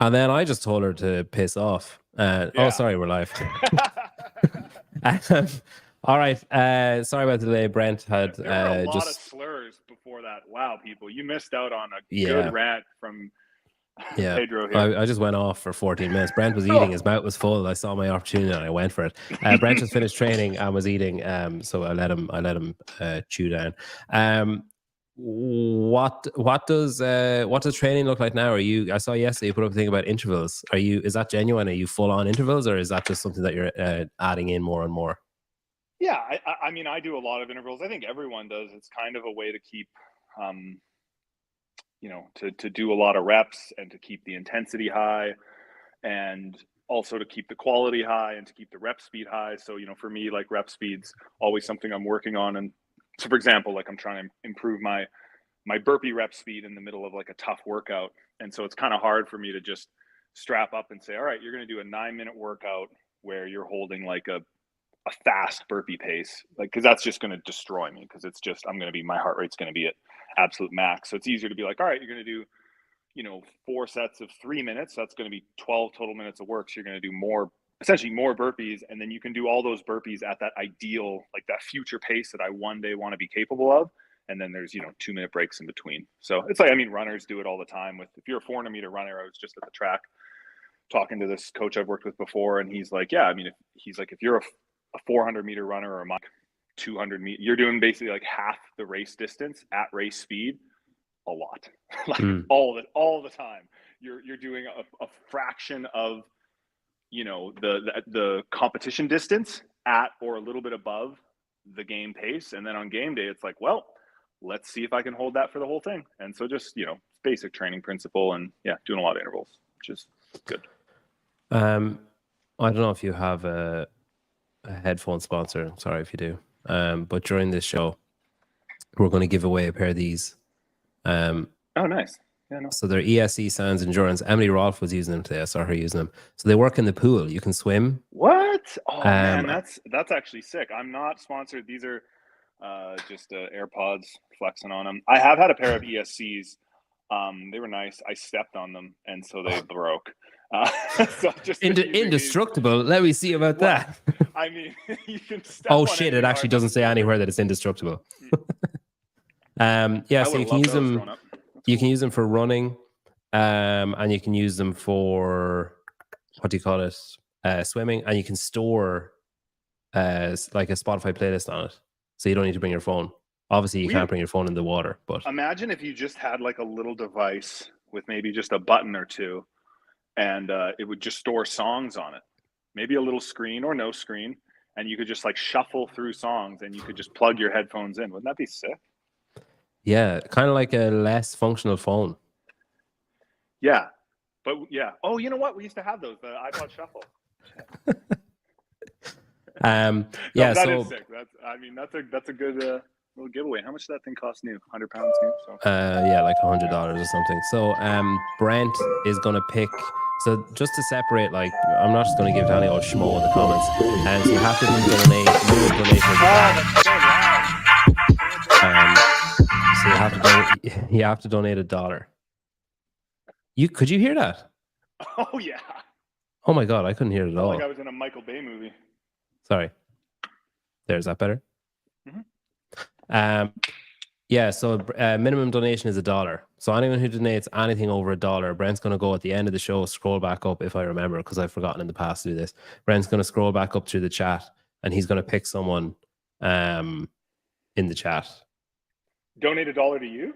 And then I just told her to piss off. Oh, sorry, we're live. All right. Sorry about the delay. Brent had there were a lot of slurs before that. Wow, people, you missed out on a good rant from Pedro here. I just went off for 14 minutes. Brent was eating. His mouth was full. I saw my opportunity and I went for it. Brent just finished training and was eating. So I let him chew down. What does training look like now? I saw yesterday you put up a thing about intervals. Is that genuine? Are you full on intervals, or is that just something that you're adding in more and more? Yeah, I mean, I do a lot of intervals. I think everyone does. It's kind of a way to keep, to do a lot of reps and to keep the intensity high, and also to keep the quality high and to keep the rep speed high. So, for me, like, rep speed's always something I'm working on. And so, for example, like, I'm trying to improve my burpee rep speed in the middle of like a tough workout. And so it's kind of hard for me to just strap up and say, all right, you're going to do a 9-minute workout where you're holding like a fast burpee pace, like, because that's just going to destroy me, because it's just, my heart rate's going to be at absolute max. So it's easier to be like, all right, you're going to do 4 sets of 3 minutes. So that's going to be 12 total minutes of work. So you're going to do essentially more burpees, and then you can do all those burpees at that ideal, like that future pace that I one day want to be capable of. And then there's 2-minute breaks in between. So it's like, runners do it all the time. If you're a 400-meter runner, I was just at the track talking to this coach I've worked with before, and he's like, yeah, if you're a 400-meter runner or a 200-meter, you're doing basically like half the race distance at race speed a lot. Like all the time. You're doing a fraction of the competition distance at or a little bit above the game pace. And then on game day, it's like, well, let's see if I can hold that for the whole thing. And so just, basic training principle, and doing a lot of intervals, which is good. I don't know if you have a headphone sponsor. I'm sorry if you do. But during this show, we're going to give away a pair of these. Oh, nice. Yeah, no. So they're ESC Sounds Endurance. Emily Rolfe was using them today. I saw her using them. So they work in the pool. You can swim. What? Oh, man, that's actually sick. I'm not sponsored. These are just AirPods, flexing on them. I have had a pair of ESCs. They were nice. I stepped on them, and so they broke. So just indestructible. Let me see about that. I mean, you can step. Oh shit! It actually doesn't say anywhere that it's indestructible. So you can use them. You can use them for running, and you can use them for swimming, and you can store like a Spotify playlist on it, so you don't need to bring your phone. Obviously, you can't bring your phone in the water, but imagine if you just had like a little device with maybe just a button or two, and it would just store songs on it. Maybe a little screen or no screen, and you could just like shuffle through songs, and you could just plug your headphones in. Wouldn't that be sick? Yeah, kind of like a less functional phone. Yeah, but yeah. Oh, you know what? We used to have those, the iPod Shuffle. Yeah, that is sick. That's a good little giveaway. How much did that thing cost new? £100 new. So like $100 or something. So Brent is gonna pick. So just to separate, like, I'm not just gonna give it to any old schmo in the comments. And so you have to donate. So you have to donate $1. Could you hear that? Oh yeah. Oh my god, I couldn't hear it at all. Like I was in a Michael Bay movie. Sorry. There's that better? Mm-hmm. So minimum donation is $1. So anyone who donates anything over $1, Brent's going to go at the end of the show, scroll back up, if I remember, because I've forgotten in the past to do this. Brent's going to scroll back up through the chat, and he's going to pick someone in the chat. Donate $1 to you?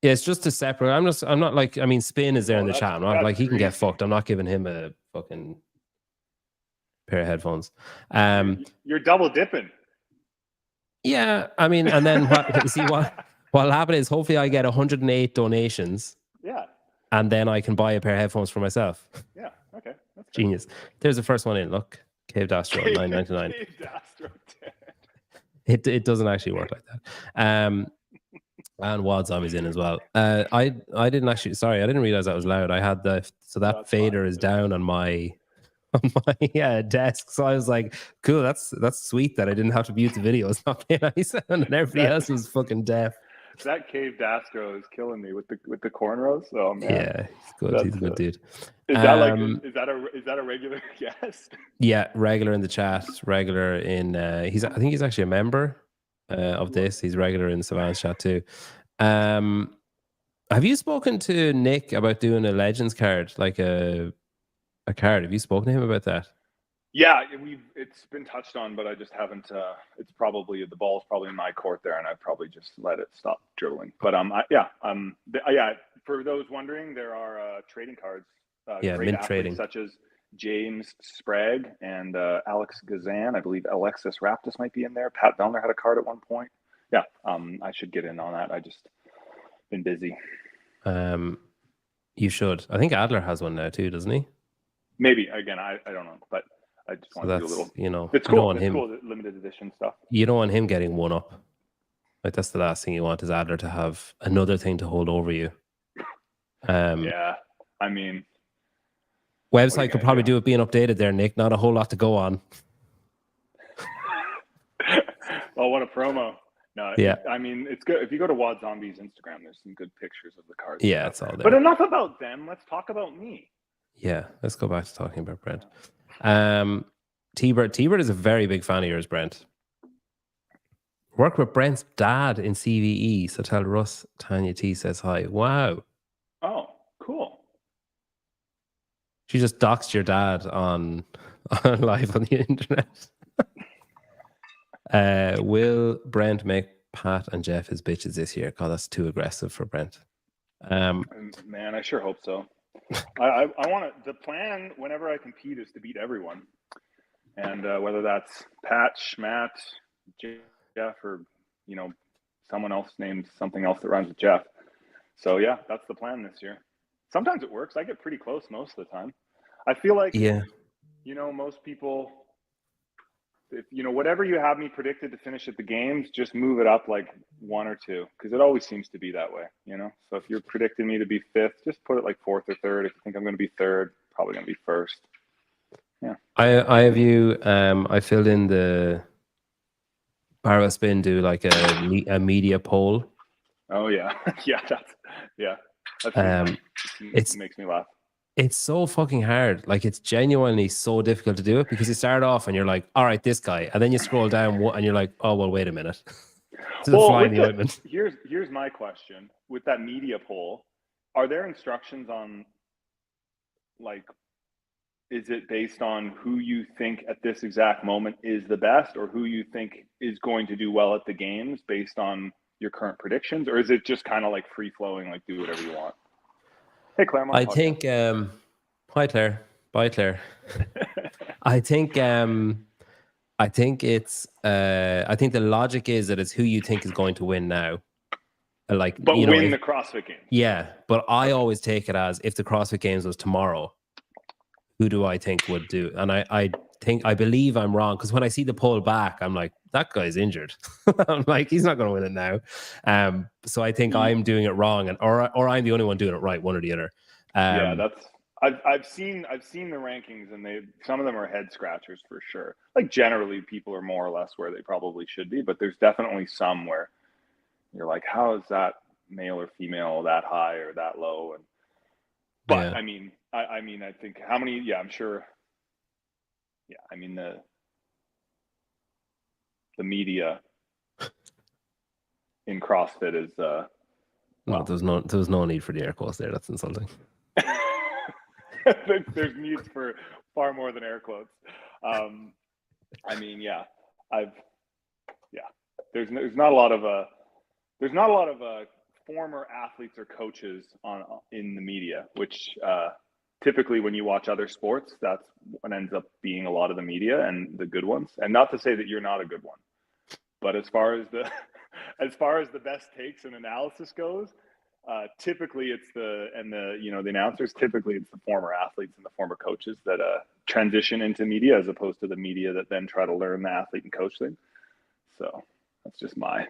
Yeah, it's just a separate. I'm not like, Spin is there in the chat. I'm not like, he can get fucked. I'm not giving him a fucking pair of headphones. You're double dipping. Yeah, and then what'll happen is hopefully I get 108 donations. Yeah. And then I can buy a pair of headphones for myself. Yeah. Okay. That's genius. There's the first one in. Look, Caved Astro $9.99. Caved Astro. It doesn't actually work like that. And Wad Zombie's in as well. I didn't realize that was loud. I had that fader is down on my desk. So I was like, cool, that's sweet that I didn't have to mute the video. It's not playing any sound, and everybody else was fucking deaf. that cave Dastro is killing me with the cornrows. Oh man, Yeah, he's good. He's a good dude. Is that like is that a regular guest? Yeah, regular in the chat, regular in I think he's actually a member of this. He's regular in Savannah's chat too. Have you spoken to Nick about doing a Legends card, like a card? Have you spoken to him about that? Yeah, it's been touched on, but I just haven't. It's probably the ball's probably in my court there, and I probably just let it stop dribbling. But yeah. For those wondering, there are trading cards. Yeah, great mint athletes trading. such as James Sprague and Alex Gazan. I believe Alexis Raptis might be in there. Pat Vellner had a card at one point. Yeah, I should get in on that. I just been busy. You should. I think Adler has one now too, doesn't he? Maybe. Again, I don't know, but I just want to do a little. It's cool. It's cool. Limited edition stuff. You don't want him getting one up. Like that's the last thing you want is Adler to have another thing to hold over you. Yeah, I mean, website could probably do it being updated there, Nick. Not a whole lot to go on. Oh, what a promo! No, yeah. I mean, it's good. If you go to Wad Zombie's Instagram, there's some good pictures of the cards. Yeah, it's all there. But enough about them. Let's talk about me. Yeah, let's go back to talking about Brent. T-Bird is a very big fan of yours, Brent. Worked with Brent's dad in CVE, so tell Russ Tanya T says hi. Wow. Oh, cool. She just doxed your dad on live on the internet. Will Brent make Pat and Jeff his bitches this year? God, that's too aggressive for Brent. Man, I sure hope so. I want to. The plan whenever I compete is to beat everyone, and whether that's Pat, Schmatt, Jeff, or someone else named something else that rhymes with Jeff. So yeah, that's the plan this year. Sometimes it works. I get pretty close most of the time. I feel like most people, if whatever you have me predicted to finish at the games, just move it up like one or two, because it always seems to be that way. So if you're predicting me to be fifth, just put it like fourth or third. If you think I'm going to be third, probably going to be first. Yeah. I have you. I filled in the Barrow Spin, do like a media poll. Oh yeah, it makes me laugh. It's so fucking hard. Like it's genuinely so difficult to do it because you start off and you're like, all right, this guy, and then you scroll down and you're like, oh well, wait a minute. Here's my question with that media poll: are there instructions on, like, is it based on who you think at this exact moment is the best, or who you think is going to do well at the games based on your current predictions, or is it just kind of like free flowing, like do whatever you want? Hey, Claire. I think. Hi, Claire. Bye, Claire. I think it's. I think the logic is that it's who you think is going to win now. But win the CrossFit Games. Yeah, but I always take it as if the CrossFit Games was tomorrow, who do I think would do? And I believe I'm wrong, because when I see the poll back, I'm like, that guy's injured. I'm like, he's not going to win it now. So I think I'm doing it wrong, or I'm the only one doing it right, one or the other. I've seen the rankings, and some of them are head scratchers for sure. Like generally, people are more or less where they probably should be, but there's definitely some where you're like, how is that male or female that high or that low? But I mean, I think how many? Yeah, I'm sure. Yeah, I mean the media in CrossFit is. No, there's no need for the air quotes there. That's insulting. There's needs for far more than air quotes. I mean, yeah, There's not a lot of former athletes or coaches in the media, which typically when you watch other sports, that's what ends up being a lot of the media and the good ones. And not to say that you're not a good one, but as far as the best takes and analysis goes, typically it's the announcers. Typically it's the former athletes and the former coaches that transition into media, as opposed to the media that then try to learn the athlete and coach thing. So that's just my.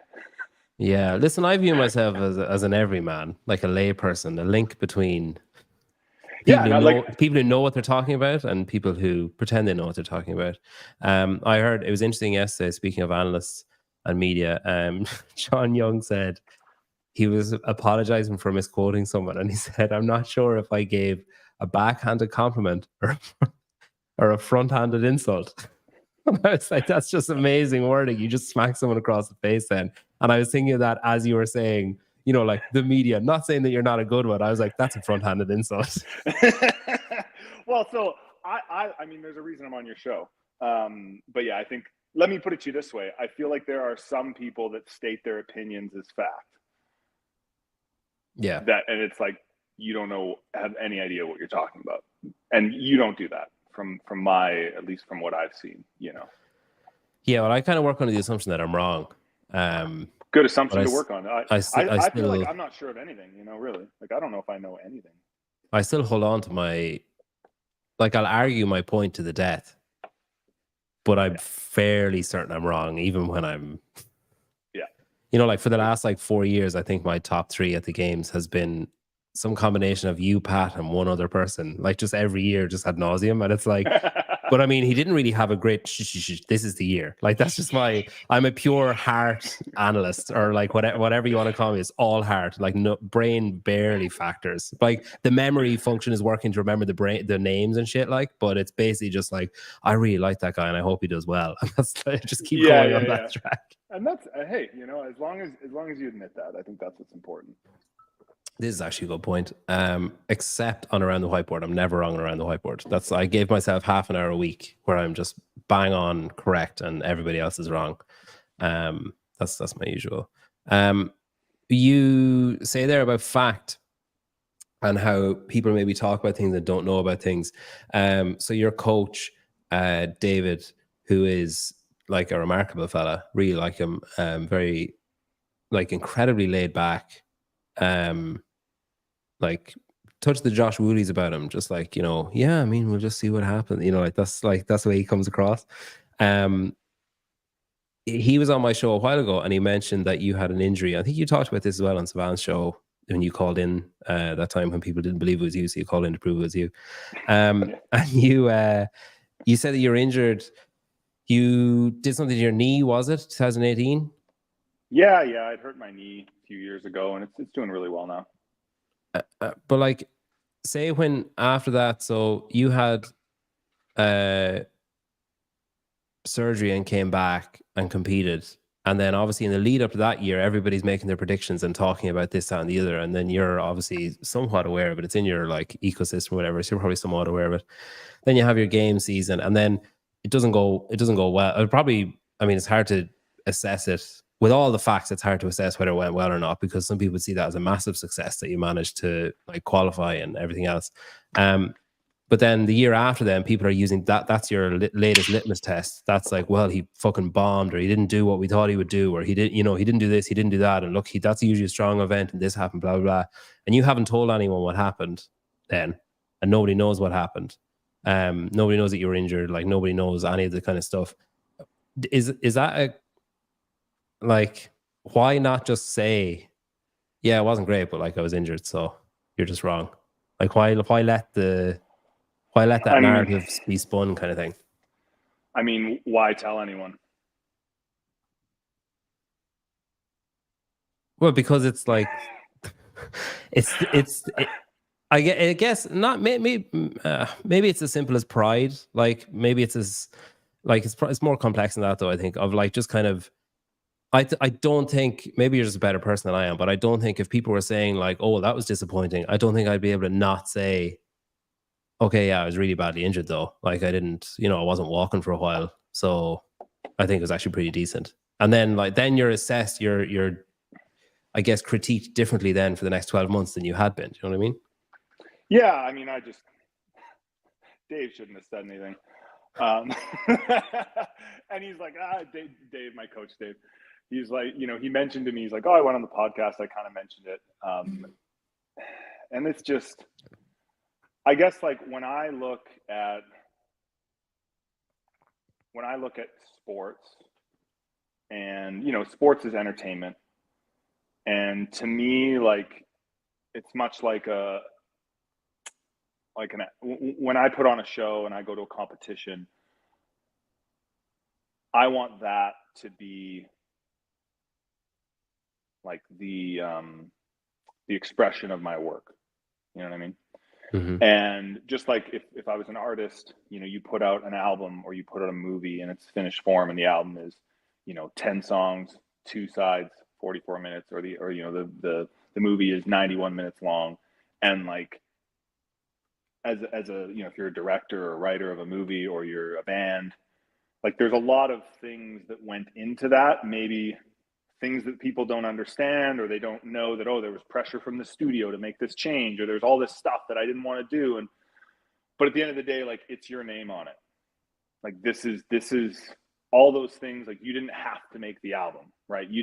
Yeah, listen, I view myself as an everyman, like a lay person, a link between people who know what they're talking about and people who pretend they know what they're talking about. I heard it was interesting yesterday, speaking of analysts and media, John Young said, he was apologizing for misquoting someone, and he said, "I'm not sure if I gave a backhanded compliment or a front-handed insult." And I was like, "That's just amazing wording. You just smack someone across the face then." And I was thinking of that as you were saying, like the media. Not saying that you're not a good one. I was like, "That's a front-handed insult." Well, so I mean, there's a reason I'm on your show. But yeah, I think, let me put it to you this way. I feel like there are some people that state their opinions as fact. Yeah. And it's like, you don't have any idea what you're talking about. And you don't do that from at least from what I've seen, Yeah, well, I kind of work under the assumption that I'm wrong. Good assumption to work on. I still feel like I'm not sure of anything, really. Like, I don't know if I know anything. I still hold on to I'll argue my point to the death, but I'm fairly certain I'm wrong, even when I'm, for the last 4 years, I think my top 3 at the games has been some combination of you, Pat, and one other person, just every year, just ad nauseum. And it's like, but I mean, he didn't really have a great, this is the year. That's just I'm a pure heart analyst, or whatever you want to call me. It's all heart, no brain barely factors. The memory function is working to remember the names and shit, but it's basically just I really like that guy and I hope he does well. And that's just keep going on that track. And that's, hey, as long as you admit that, I think that's what's important. This is actually a good point. Except on Around the Whiteboard, I'm never wrong on Around the Whiteboard. I gave myself half an hour a week where I'm just bang on correct and everybody else is wrong. That's my usual. You say there about fact and how people maybe talk about things that don't know about things. So your coach, David, who is a remarkable fella, really like him, very incredibly laid back. Touch the Josh Woolies about him, just yeah, I mean, we'll just see what happens. That's the way he comes across. He was on my show a while ago and he mentioned that you had an injury. I think you talked about this as well on Savannah's show when you called in that time when people didn't believe it was you, so you called in to prove it was you. And you said that you're injured. You did something to your knee, was it 2018? Yeah, I'd hurt my knee a few years ago and it's doing really well now. But say when after that, so you had surgery and came back and competed, and then obviously in the lead up to that year, everybody's making their predictions and talking about this, that, and the other, and then you're obviously somewhat aware of it. It's in your ecosystem, or whatever. So you're probably somewhat aware of it. Then you have your game season, and then it doesn't go well. It's hard to assess it. With all the facts, it's hard to assess whether it went well or not, because some people see that as a massive success that you managed to qualify and everything else. But then the year after, then people are using that. That's your latest litmus test. That's well, he fucking bombed, or he didn't do what we thought he would do, or he didn't do this, he didn't do that. And look, that's usually a strong event, and this happened, blah, blah, blah. And you haven't told anyone what happened then, and nobody knows what happened. Nobody knows that you were injured. Nobody knows any of the kind of stuff. Is that why not just say, yeah, it wasn't great, but I was injured, so you're just wrong? Why let that narrative be spun, kind of thing? I mean, why tell anyone? Well, because it's I guess not. Maybe it's as simple as pride. Maybe it's as it's more complex than that, though. I think of just kind of. I don't think, maybe you're just a better person than I am, but I don't think if people were saying oh, that was disappointing, I don't think I'd be able to not say, okay, yeah, I was really badly injured though. I didn't, I wasn't walking for a while, so I think it was actually pretty decent. And then then you're assessed, you're I guess critiqued differently then for the next 12 months than you had been. Do you know what I mean? Yeah, I mean, Dave shouldn't have said anything. And he's like, Dave, my coach, Dave. He's he mentioned to me, he's like, oh, I went on the podcast, I kind of mentioned it. And it's just, I guess when I look at sports, and sports is entertainment, and to me, it's much when I put on a show and I go to a competition, I want that to be like the expression of my work. You know what I mean? Mm-hmm. And just like if I was an artist, you know, you put out an album or you put out a movie and it's finished form and the album is, you know, 10 songs, 2 sides, 44 minutes, or you know, the movie is 91 minutes long. And like, as a, you know, if you're a director or a writer of a movie or you're a band, like there's a lot of things that went into that, maybe things that people don't understand, or they don't know that, oh, there was pressure from the studio to make this change, or there's all this stuff that I didn't want to do. But at the end of the day, like, it's your name on it. Like, this is all those things. Like, you didn't have to make the album, right? You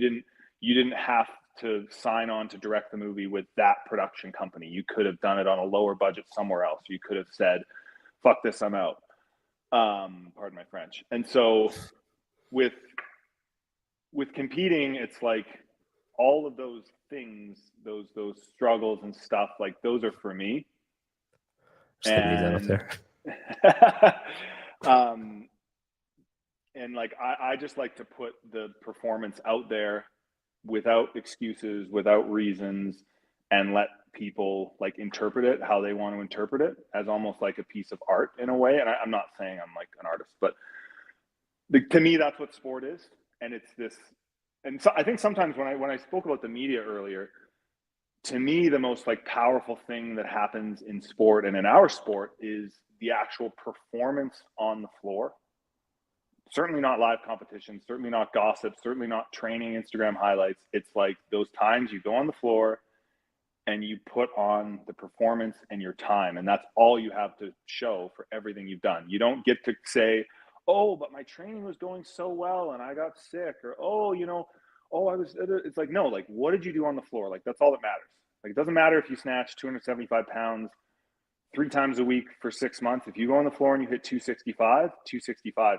didn't have to sign on to direct the movie with that production company. You could have done it on a lower budget somewhere else. You could have said, fuck this, I'm out. Pardon my French. And so with competing, it's like all of those things, those struggles and stuff, like those are for me. Just gonna leave that up there. And like I just like to put the performance out there without excuses, without reasons, and let people like interpret it how they want to interpret it, as almost like a piece of art in a way. And I'm not saying I'm like an artist, but to me, that's what sport is. And it's this, and so I think sometimes when I spoke about the media earlier, to me, the most like powerful thing that happens in sport and in our sport is the actual performance on the floor. Certainly not live competition, certainly not gossip, certainly not training Instagram highlights. It's like those times you go on the floor and you put on the performance and your time. And that's all you have to show for everything you've done. You don't get to say, oh, but my training was going so well and I got sick, or, oh, you know, oh, it's like, no, like, what did you do on the floor? Like, that's all that matters. Like, it doesn't matter if you snatch 275 pounds 3 times a week for 6 months. If you go on the floor and you hit 265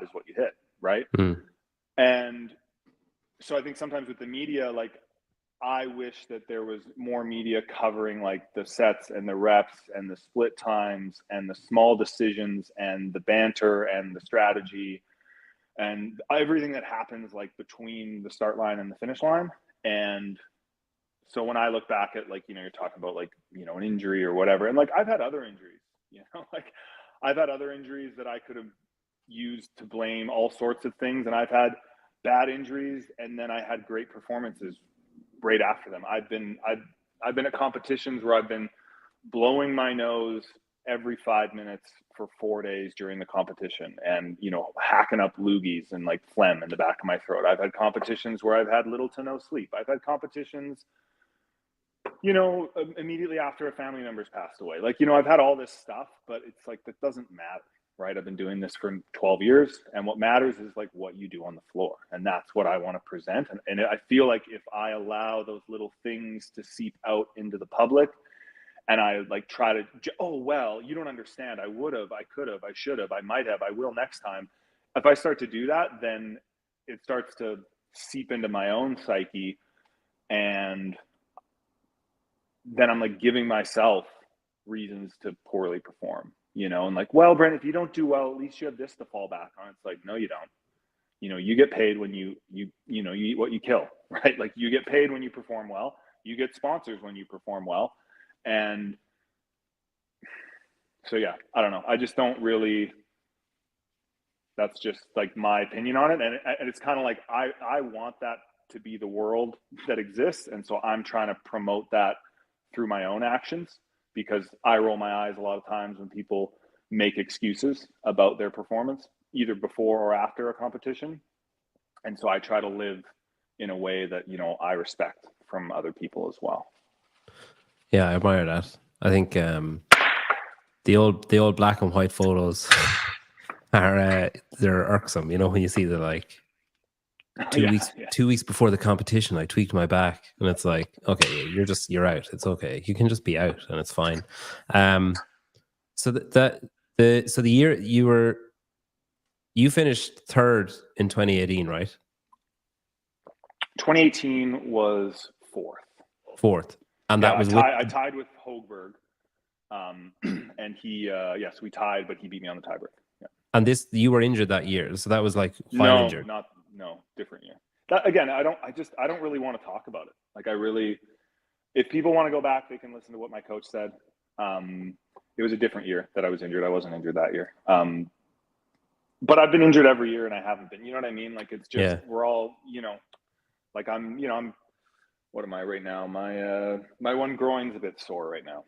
is what you hit, right? Mm. And so I think sometimes with the media, like, I wish that there was more media covering like the sets and the reps and the split times and the small decisions and the banter and the strategy and everything that happens like between the start line and the finish line. And so when I look back at, like, you know, you're talking about like, you know, an injury or whatever, and like I've had other injuries, you know, like I've had other injuries that I could have used to blame all sorts of things, and I've had bad injuries and then I had great performances right after them. I've been at competitions where I've been blowing my nose every 5 minutes for 4 days during the competition, and, you know, hacking up loogies and like phlegm in the back of my throat. I've had competitions where I've had little to no sleep. I've had competitions, you know, immediately after a family member's passed away. Like, you know, I've had all this stuff, but it's like, that doesn't matter, right? I've been doing this for 12 years, and what matters is like what you do on the floor. And that's what I want to present. And I feel like if I allow those little things to seep out into the public, and I like try to, oh, well, you don't understand. I would have, I could have, I should have, I might have, I will next time. If I start to do that, then it starts to seep into my own psyche. And then I'm like giving myself reasons to poorly perform, you know, and like, well, Brent, if you don't do well, at least you have this to fall back on. It's like, no, you don't. You know, you get paid when you eat what you kill, right? Like, you get paid when you perform well. You get sponsors when you perform well. And so, yeah, I don't know. I just don't really, that's just like my opinion on it. And it's kind of like, I want that to be the world that exists. And so I'm trying to promote that through my own actions, because I roll my eyes a lot of times when people make excuses about their performance, either before or after a competition. And so I try to live in a way that, you know, I respect from other people as well. Yeah, I admire that. I think the old black and white photos are they're irksome. You know, when you see the like 2 weeks before the competition, I tweaked my back, and it's like, okay, you're out. It's okay. You can just be out, and it's fine. So the year you finished third in 2018, right? 2018 was fourth. And that was I tied with Hogberg, and he yes, we tied, but he beat me on the tiebreak. Yeah. And you were injured that year, so that was like injured. No, different year. That, again, I don't really want to talk about it. Like if people want to go back, they can listen to what my coach said. It was a different year that I was injured. I wasn't injured that year. But I've been injured every year and I haven't been, you know what I mean? Like, it's just, we're all, like I'm what am I right now? My one groin's a bit sore right now.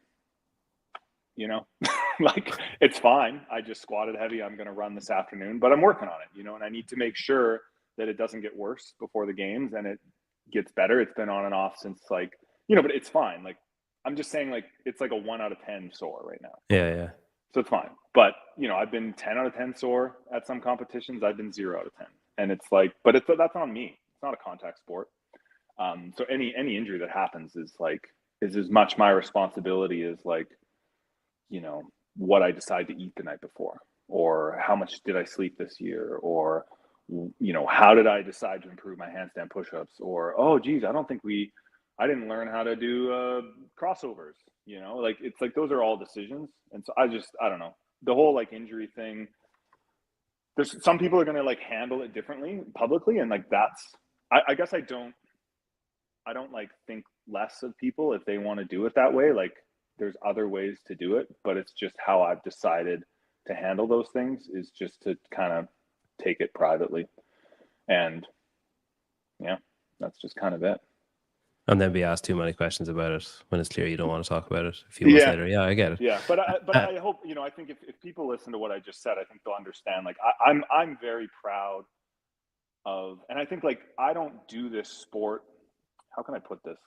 Like, it's fine. I just squatted heavy. I'm going to run this afternoon, but I'm working on it, and I need to make sure that it doesn't get worse before the games and it gets better. It's been on and off since but it's fine. Like, I'm just saying, like, it's like a 1 out of 10 sore right now. Yeah. So it's fine. But, I've been 10 out of 10 sore at some competitions. I've been 0 out of 10. And it's like, but that's on me. It's not a contact sport. So any injury that happens is as much my responsibility as what I decide to eat the night before, or how much did I sleep this year, or, how did I decide to improve my handstand push-ups, or, oh, geez, I didn't learn how to do crossovers, it's like, those are all decisions. And so I don't know, the whole injury thing, there's some people are going to handle it differently publicly. And I guess I don't think less of people if they want to do it that way. There's other ways to do it, but it's just how I've decided to handle those things is just to kind of take it privately. And yeah, that's just kind of it. And then be asked too many questions about it when it's clear you don't want to talk about it a few months later. Yeah, I get it. Yeah, but I hope, I think if people listen to what I just said, I think they'll understand. I'm very proud of, and I think I don't do this sport. How can I put this?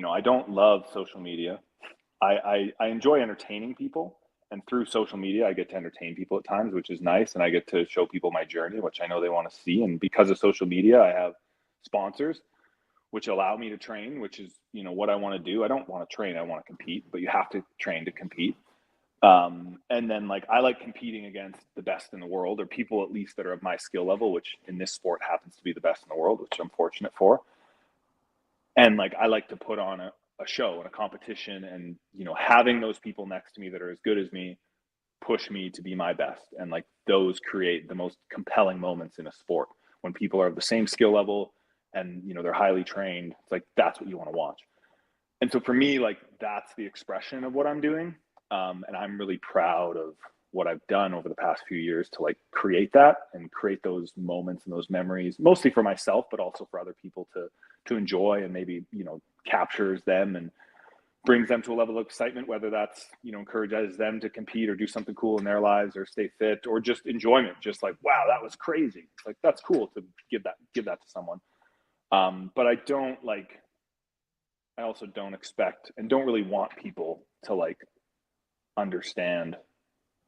I don't love social media. I enjoy entertaining people, and through social media, I get to entertain people at times, which is nice. And I get to show people my journey, which I know they want to see. And because of social media, I have sponsors, which allow me to train, which is, what I want to do. I don't want to train. I want to compete, but you have to train to compete. And then I like competing against the best in the world, or people at least that are of my skill level, which in this sport happens to be the best in the world, which I'm fortunate for. And I like to put on a show and a competition, and, having those people next to me that are as good as me push me to be my best. And those create the most compelling moments in a sport when people are of the same skill level and, they're highly trained. It's that's what you want to watch. And so for me, that's the expression of what I'm doing. And I'm really proud of what I've done over the past few years to create that and create those moments and those memories, mostly for myself, but also for other people to enjoy, and maybe, captures them and brings them to a level of excitement, whether that's, encourages them to compete or do something cool in their lives or stay fit, or just enjoyment, just wow, that was crazy. That's cool to give that to someone. But I also don't expect and don't really want people to understand.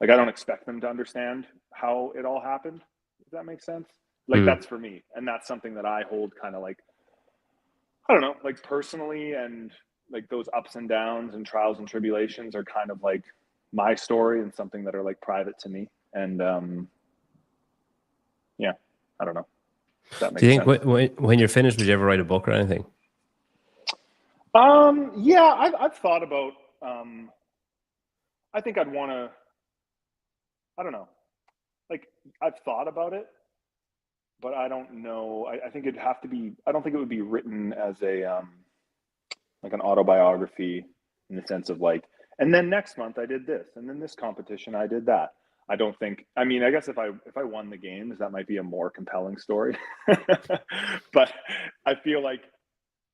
I don't expect them to understand how it all happened. Does that make sense? That's for me. And that's something that I hold kind of I don't know, personally, and those ups and downs and trials and tribulations are kind of my story and something that are private to me. And yeah, I don't know. If that makes sense. Do you think when you're finished, would you ever write a book or anything? Yeah, I've thought about, I think I'd want to, I don't know, I've thought about it, but I don't know. I think it'd have to be, I don't think it would be written as a, an autobiography, in the sense of and then next month I did this, and then this competition I did that. I don't think, I mean, I guess if I won the games, that might be a more compelling story. But I feel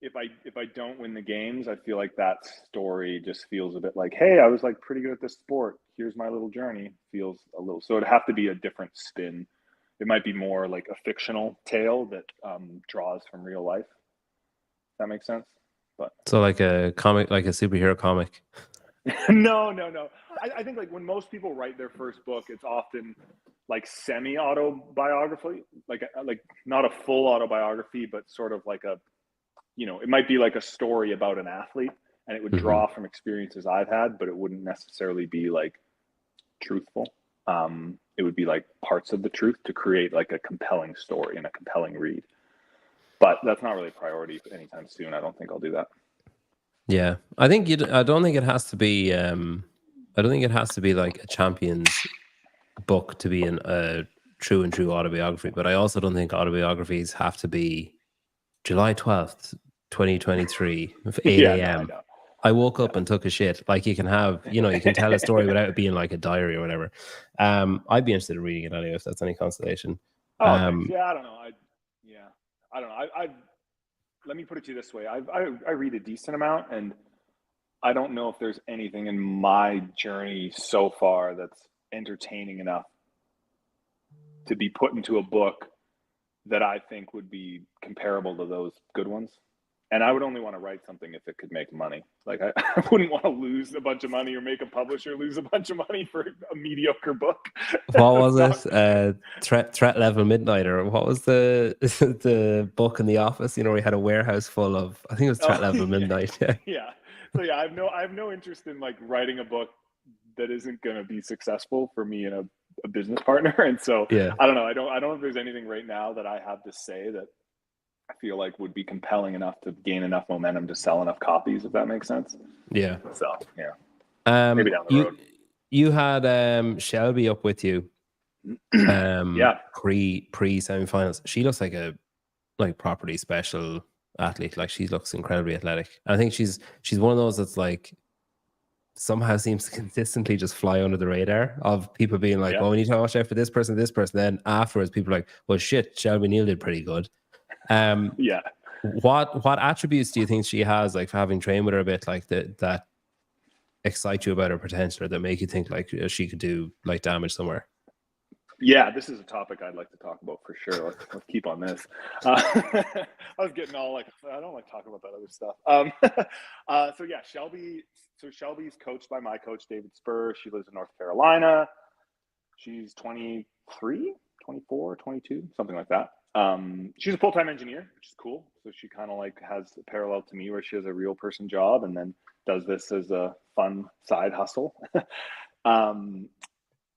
if I don't win the games, I feel that story just feels a bit hey, I was pretty good at this sport. Here's my little journey. Feels a little, so it'd have to be a different spin. It might be more a fictional tale that draws from real life. If that makes sense. But so a comic, a superhero comic. No. I think when most people write their first book, it's often semi-autobiography, not a full autobiography, but sort of a, it might be a story about an athlete, and it would draw from experiences I've had, but it wouldn't necessarily be truthful. It would be parts of the truth to create a compelling story and a compelling read. But that's not really a priority anytime soon. I don't think I'll do that. Yeah, I think I don't think it has to be. I don't think it has to be a champion's book to be a true and true autobiography, but I also don't think autobiographies have to be July 12th, 2023, 8 Yeah, no, I a.m. know. I woke up and took a shit. Like you can have, you know, you can tell a story without it being like a diary or whatever. I'd be interested in reading it anyway, if that's any consolation. Oh, thanks. Yeah, I don't know. I don't know. Let me put it to you this way. I read a decent amount, and I don't know if there's anything in my journey so far that's entertaining enough to be put into a book that I think would be comparable to those good ones. And I would only want to write something if it could make money. Like I wouldn't want to lose a bunch of money or make a publisher lose a bunch of money for a mediocre book. What was Not, it? Threat Level Midnight, or what was the the book in the office? You know, we had a warehouse full of. I think it was Threat oh Level yeah, Midnight. yeah. So yeah, I have no interest in like writing a book that isn't going to be successful for me and a business partner. And so Yeah, I don't know. I don't know if there's anything right now that I have to say that I feel like would be compelling enough to gain enough momentum to sell enough copies, if that makes sense. yeah. So yeah, maybe down the road. You had Shelby up with you Yeah, pre semifinals. She looks like a properly special athlete. Like she looks incredibly athletic. I think she's one of those that's like somehow seems to consistently just fly under the radar of people being like, yeah. oh, we need to watch out for this person, this person. Then afterwards, people are like, well, shit, Shelby Neal did pretty good. Yeah. What attributes do you think she has, like for having trained with her a bit, like that excite you about her potential, or that make you think like she could do like damage somewhere? Yeah, this is a topic I'd like to talk about for sure. Let's keep on this. I was getting all like, I don't like talking about that other stuff. So yeah, Shelby. So Shelby's coached by my coach, David Spur. She lives in North Carolina. She's 23, 24, 22, something like that. She's a full-time engineer, which is cool. So she kind of like has a parallel to me where she has a real person job and then does this as a fun side hustle.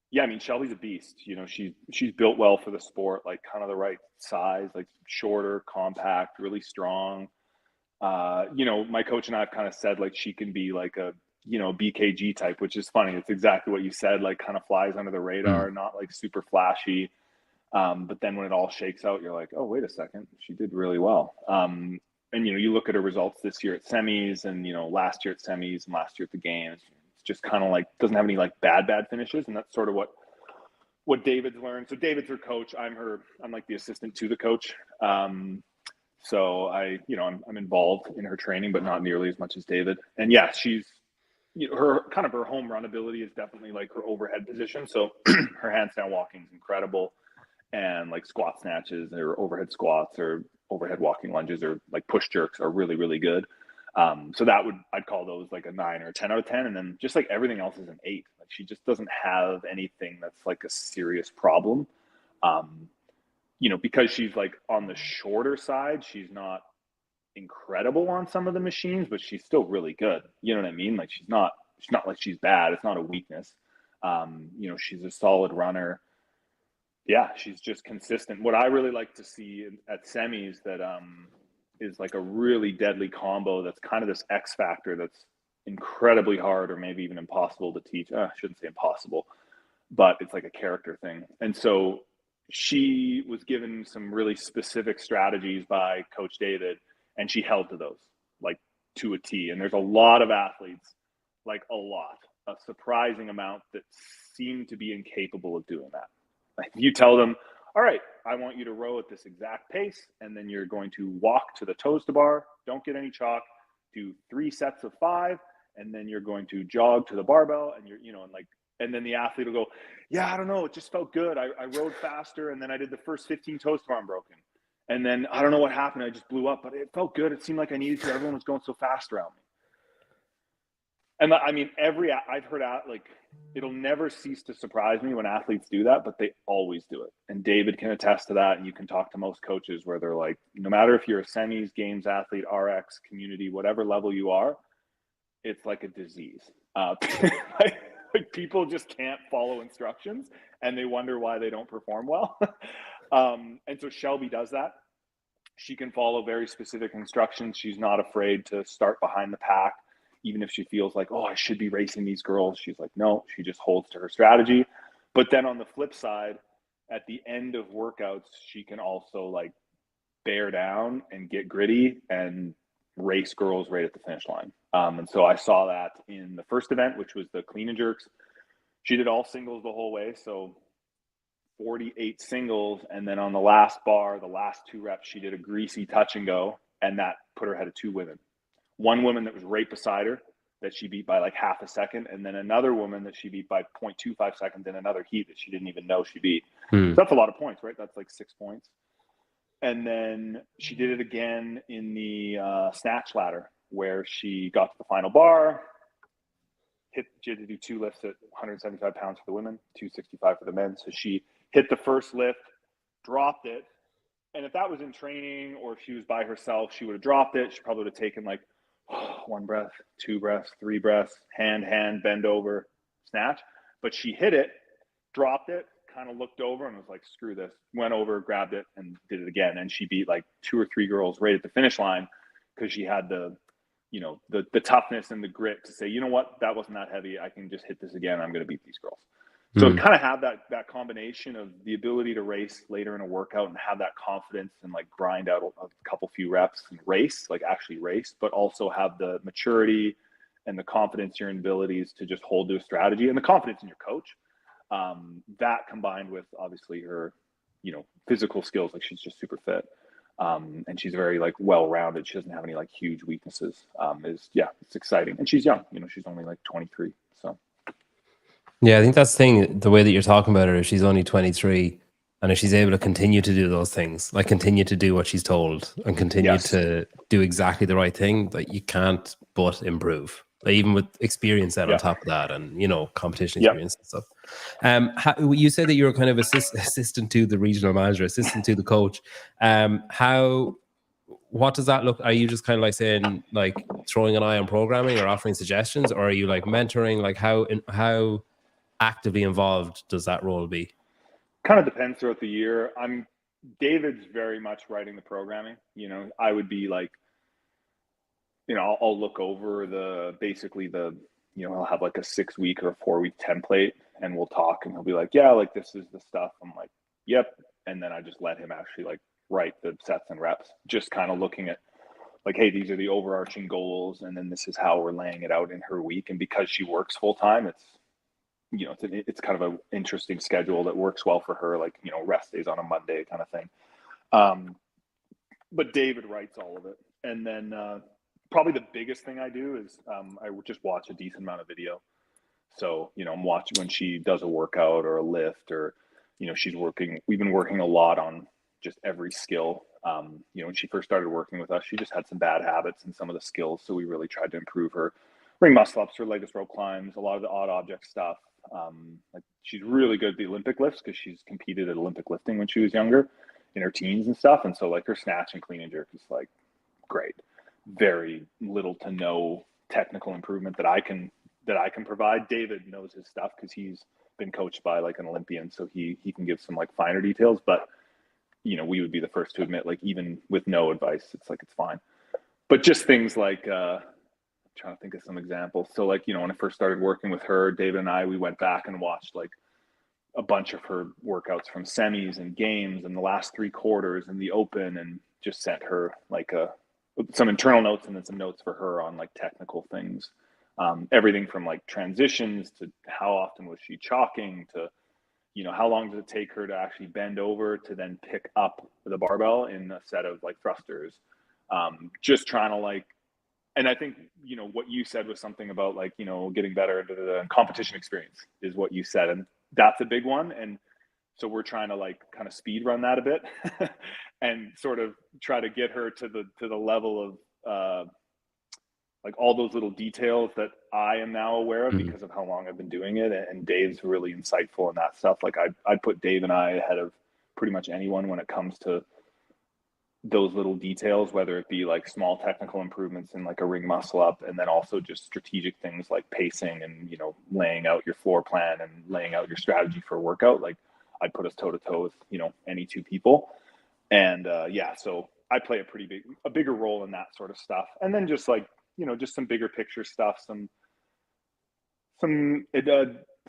Yeah, I mean, Shelby's a beast. You know, she's built well for the sport, like kind of the right size, like shorter, compact, really strong. You know, my coach and I have kind of said like she can be like a, you know, BKG type, which is funny. It's exactly what you said, like kind of flies under the radar, not like super flashy. But then when it all shakes out, you're like, oh, wait a second, she did really well. And you know, you look at her results this year at semis, and you know, last year at semis, and last year at the games. It's just kind of like doesn't have any like bad finishes, and that's sort of what David's learned. So David's her coach. I'm like the assistant to the coach. So you know, I'm involved in her training, but not nearly as much as David. And yeah, she's, you know, her home run ability is definitely like her overhead position. So her handstand walking is incredible, and like squat snatches or overhead squats or overhead walking lunges or like push jerks are really, really good. So I'd call those like a 9 or a 10 out of 10. And then just like everything else is an 8. Like she just doesn't have anything that's like a serious problem. You know, because she's like on the shorter side, she's not incredible on some of the machines, but she's still really good. You know what I mean? Like she's not like she's bad. It's not a weakness. You know, she's a solid runner. Yeah, she's just consistent. What I really like to see at semis that is like a really deadly combo that's kind of this X factor that's incredibly hard or maybe even impossible to teach. I shouldn't say impossible, but it's like a character thing. And so she was given some really specific strategies by Coach David, and she held to those like to a T. And there's a lot of athletes, like a surprising amount that seem to be incapable of doing that. Like you tell them, all right, I want you to row at this exact pace, and then you're going to walk to the toes to bar, don't get any chalk, do 3 sets of 5, and then you're going to jog to the barbell, and you're, you know, and then the athlete will go, yeah, I don't know, it just felt good. I rode faster, and then I did the first 15 toes to bar unbroken. And then I don't know what happened, I just blew up, but it felt good. It seemed like I needed to. Everyone was going so fast around me. And I mean, I've heard like, it'll never cease to surprise me when athletes do that, but they always do it. And David can attest to that. And you can talk to most coaches where they're like, no matter if you're a semis, games athlete, RX, community, whatever level you are, it's like a disease. Like people just can't follow instructions and they wonder why they don't perform well. And so Shelby does that. She can follow very specific instructions. She's not afraid to start behind the pack. Even if she feels like, oh, I should be racing these girls, she's like, no, she just holds to her strategy. But then on the flip side, at the end of workouts, she can also like bear down and get gritty and race girls right at the finish line. And so I saw that in the first event, which was the clean and jerks. She did all singles the whole way. So 48 singles. And then on the last bar, the last 2 reps, she did a greasy touch and go. And that put her ahead of 2 women. One woman that was right beside her that she beat by like half a second. And then another woman that she beat by 0.25 seconds in another heat that she didn't even know she beat. So that's a lot of points, right? That's like 6 points. And then she did it again in the snatch ladder where she got to the final bar. She had to do 2 lifts at 175 pounds for the women, 265 for the men. So she hit the first lift, dropped it. And if that was in training or if she was by herself, she would have dropped it. She probably would have taken like 1 breath, 2 breaths, 3 breaths, hand, bend over, snatch. But she hit it, dropped it, kind of looked over and was like, screw this. Went over, grabbed it, and did it again. And she beat like 2 or 3 girls right at the finish line because she had the toughness and the grit to say, you know what, that wasn't that heavy. I can just hit this again. I'm going to beat these girls. So kind of have that combination of the ability to race later in a workout and have that confidence and like grind out a couple few reps and actually race, but also have the maturity and the confidence in your abilities to just hold to a strategy and the confidence in your coach. That combined with obviously her, physical skills, like she's just super fit. And she's very like well-rounded. She doesn't have any like huge weaknesses. It's exciting. And she's young, she's only like 23. So. Yeah, I think that's the thing, the way that you're talking about her, if she's only 23 and if she's able to continue to do those things, like continue to do what she's told and continue to do exactly the right thing, that you can't but improve. Like even with experience then on top of that and, competition experience and stuff. You said that you're kind of assistant to the regional manager, assistant to the coach. What does that look? Are you just kind of like saying, like throwing an eye on programming or offering suggestions, or are you like mentoring? Like how actively involved does that role be? Kind of depends throughout the year. David's very much writing the programming. I would be like, I'll look over I'll have like a 6-week or a 4-week template and we'll talk and he'll be like, yeah, like this is the stuff. I'm like, yep. And then I just let him actually like write the sets and reps, just kind of looking at like, hey, these are the overarching goals. And then this is how we're laying it out in her week. And because she works full time, it's kind of an interesting schedule that works well for her. Like, rest days on a Monday kind of thing. But David writes all of it. And then, probably the biggest thing I do is I just watch a decent amount of video. So, I'm watching when she does a workout or a lift or, we've been working a lot on just every skill. When she first started working with us, she just had some bad habits in some of the skills. So we really tried to improve her ring muscle ups, her legless rope climbs, a lot of the odd object stuff. Like she's really good at the Olympic lifts because she's competed at Olympic lifting when she was younger in her teens and stuff. And so like her snatch and clean and jerk is like great. Very little to no technical improvement that I can provide. David knows his stuff because he's been coached by like an Olympian, so he can give some like finer details. But we would be the first to admit, like even with no advice, it's fine. But just things like I'm trying to think of some examples. So like when I first started working with her, David and I, we went back and watched like a bunch of her workouts from semis and games and the last 3 quarters and the open, and just sent her like some internal notes and then some notes for her on like technical things. Everything from like transitions to how often was she chalking to, how long does it take her to actually bend over to then pick up the barbell in a set of like thrusters. Just trying to like, and I think, what you said was something about like, getting better into the competition experience is what you said. And that's a big one. And so we're trying to like kind of speed run that a bit and sort of try to get her to the level of like all those little details that I am now aware of because of how long I've been doing it. And Dave's really insightful in that stuff. Like I'd put Dave and I ahead of pretty much anyone when it comes to those little details, whether it be like small technical improvements in like a ring muscle up, and then also just strategic things like pacing and, laying out your floor plan and laying out your strategy for a workout. Like I'd put us toe to toe with, any 2 people. And so I play a bigger role in that sort of stuff. And then just like, just some bigger picture stuff, some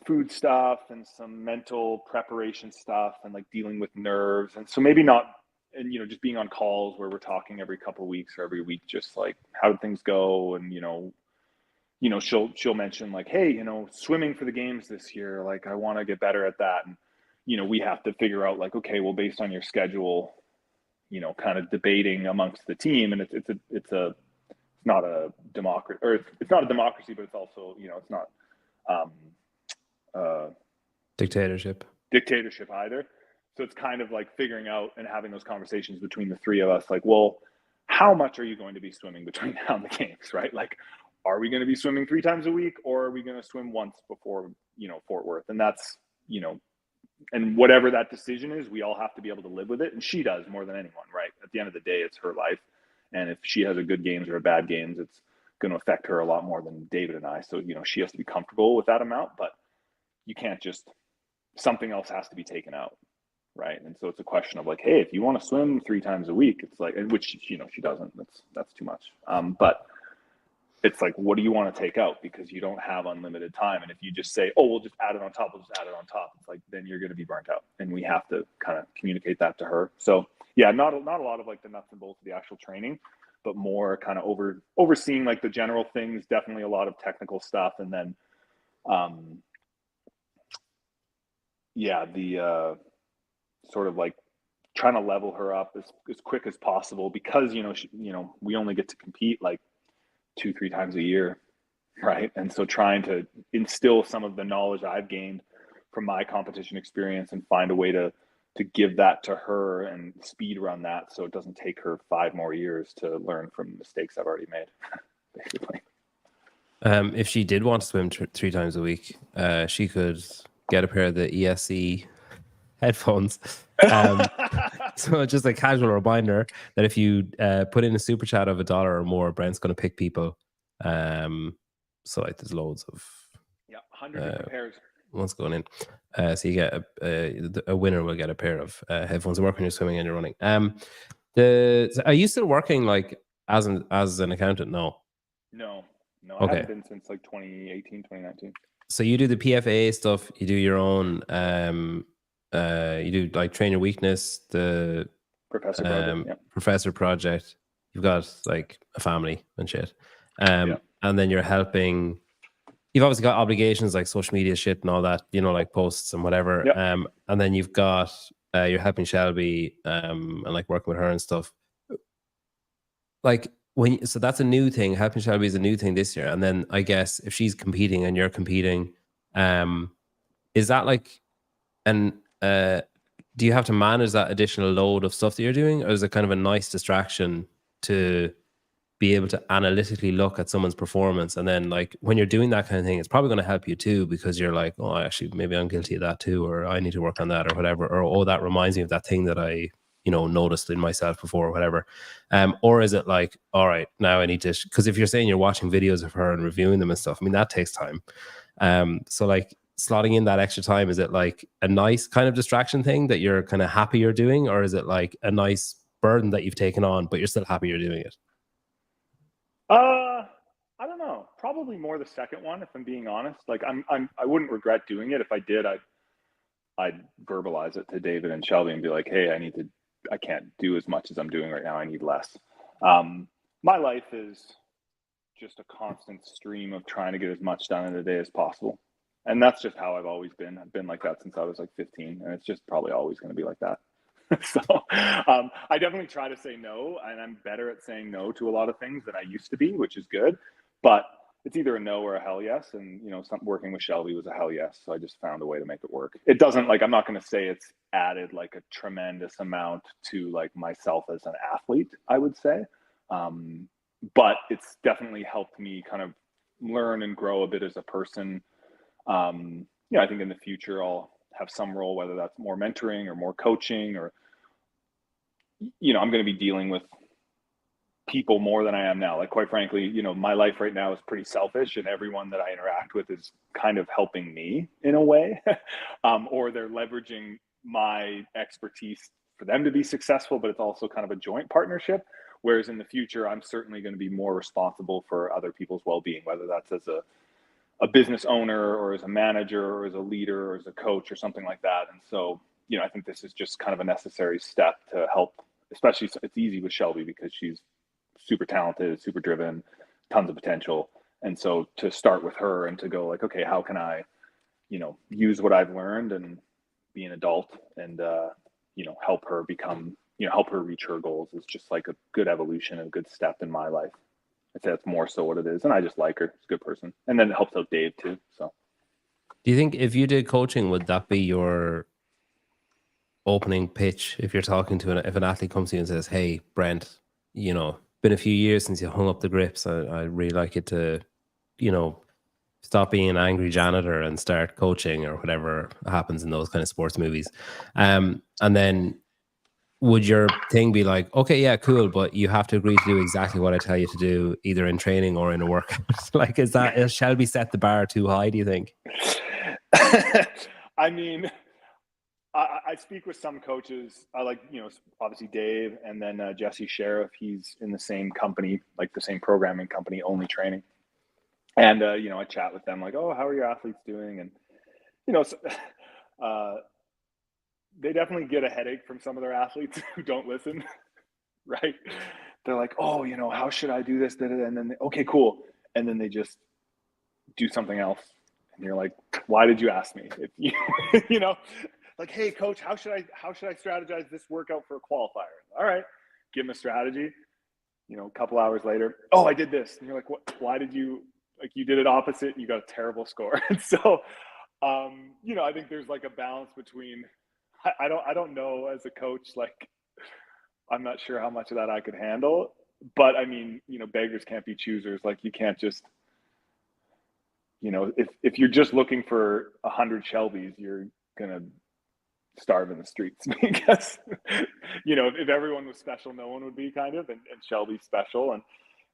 food stuff and some mental preparation stuff and like dealing with nerves. And so maybe not, and, you know, just being on calls where we're talking every couple of weeks or every week, just like how did things go? And, she'll mention like, hey, swimming for the games this year, like I want to get better at that. And, we have to figure out like, okay, well, based on your schedule, kind of debating amongst the team. And it's not a democracy, or it's not a democracy, but it's also, it's not Dictatorship either. So it's kind of like figuring out and having those conversations between the three of us, like, well, how much are you going to be swimming between now and the games, right? Like, are we going to be swimming 3 times a week, or are we going to swim once before, Fort Worth? And that's, and whatever that decision is, we all have to be able to live with it. And she does more than anyone, right? At the end of the day, it's her life. And if she has a good games or a bad games, it's going to affect her a lot more than David and I. So, she has to be comfortable with that amount, but you can't just, something else has to be taken out. Right. And so it's a question of like, hey, if you want to swim 3 times a week, it's like, and which, she doesn't, that's too much. But it's like, what do you want to take out? Because you don't have unlimited time. And if you just say, oh, we'll just add it on top, it's like, then you're going to be burnt out. And we have to kind of communicate that to her. So yeah, not a lot of like the nuts and bolts of the actual training, but more kind of overseeing like the general things, definitely a lot of technical stuff. And then, the sort of like trying to level her up as quick as possible, because, we only get to compete like 2-3 times a year. Right. And so trying to instill some of the knowledge I've gained from my competition experience and find a way to give that to her and speed run that, so it doesn't take her 5 more years to learn from mistakes I've already made, basically. If she did want to swim 3 times a week, she could get a pair of the ESC headphones. So just a casual reminder that if you put in a super chat of $1 or more, Brent's going to pick people. So like there's loads of 100 different pairs. One's going in. So you get a winner will get a pair of headphones to work when you're swimming and you're running. Are you still working like as an accountant? No. I haven't been since like 2018, 2019. So you do the PFA stuff, you do your own you do like train your weakness, the professor project. You've got like a family and shit. And then you're helping. You've obviously got obligations like social media shit and all that, like posts and whatever. And then you've got you're helping Shelby and like working with her and stuff. Like so that's a new thing. Helping Shelby is a new thing this year. And then I guess if she's competing and you're competing, is that like do you have to manage that additional load of stuff that you're doing, or is it kind of a nice distraction to be able to analytically look at someone's performance? And then like when you're doing that kind of thing, it's probably going to help you too, because you're like, oh, actually maybe I'm guilty of that too, or I need to work on that or whatever, or oh, that reminds me of that thing that I noticed in myself before or whatever. Or is it like, all right, now I need to, because if you're saying you're watching videos of her and reviewing them and stuff, I mean, that takes time. So like slotting in that extra time, is it like a nice kind of distraction thing that you're kind of happy you're doing, or is it like a nice burden that you've taken on but you're still happy you're doing it? I don't know, probably more the second one, if I'm being honest. Like I wouldn't regret doing it. If I did, I'd verbalize it to David and Shelby and be like, hey, I can't do as much as I'm doing right now, I need less. My life is just a constant stream of trying to get as much done in a day as possible. And that's just how I've always been. I've been like that since I was like 15, and it's just probably always going to be like that. So I definitely try to say no, and I'm better at saying no to a lot of things than I used to be, which is good. But it's either a no or a hell yes. And, working with Shelby was a hell yes. So I just found a way to make it work. It doesn't, like, I'm not going to say it's added like a tremendous amount to like myself as an athlete, I would say. But it's definitely helped me kind of learn and grow a bit as a person. I think in the future I'll have some role, whether that's more mentoring or more coaching, or, I'm going to be dealing with people more than I am now. Like, quite frankly, my life right now is pretty selfish, and everyone that I interact with is kind of helping me in a way, or they're leveraging my expertise for them to be successful, but it's also kind of a joint partnership. Whereas in the future, I'm certainly going to be more responsible for other people's well-being, whether that's as a a business owner or as a manager or as a leader or as a coach or something like that. And so, I think this is just kind of a necessary step to help, especially it's easy with Shelby because she's super talented, super driven, tons of potential. And so to start with her and to go like, okay, how can I, use what I've learned and be an adult and, help her become, help her reach her goals is just like a good evolution and a good step in my life. I'd say that's more so what it is. And I just like her. She's a good person. And then it helps out Dave too. So Do you think if you did coaching, would that be your opening pitch? If you're talking to if an athlete comes to you and says, hey, Brent, been a few years since you hung up the grips. I really like it to, stop being an angry janitor and start coaching or whatever happens in those kind of sports movies. And then would your thing be like, okay, yeah, cool, but you have to agree to do exactly what I tell you to do, either in training or in a workout? Like, is Shelby set the bar too high, do you think? I mean, I speak with some coaches. I like, obviously Dave and then Jesse Sheriff. He's in the same company, like the same programming company, Only Training. And, I chat with them like, oh, how are your athletes doing? And, they definitely get a headache from some of their athletes who don't listen, right? They're like, oh, how should I do this? And then, okay, cool. And then they just do something else. And you're like, why did you ask me? If you, like, hey, coach, how should I strategize this workout for a qualifier? All right, give them a strategy. A couple hours later, oh, I did this. And you're like, what? Why did you, like, you did it opposite and you got a terrible score. And so, I think there's like a balance between, I don't know as a coach, like, I'm not sure how much of that I could handle, but I mean, beggars can't be choosers. Like, you can't just, if you're just looking for 100 Shelbys, you're going to starve in the streets because, if everyone was special, no one would be, kind of, and Shelby's special.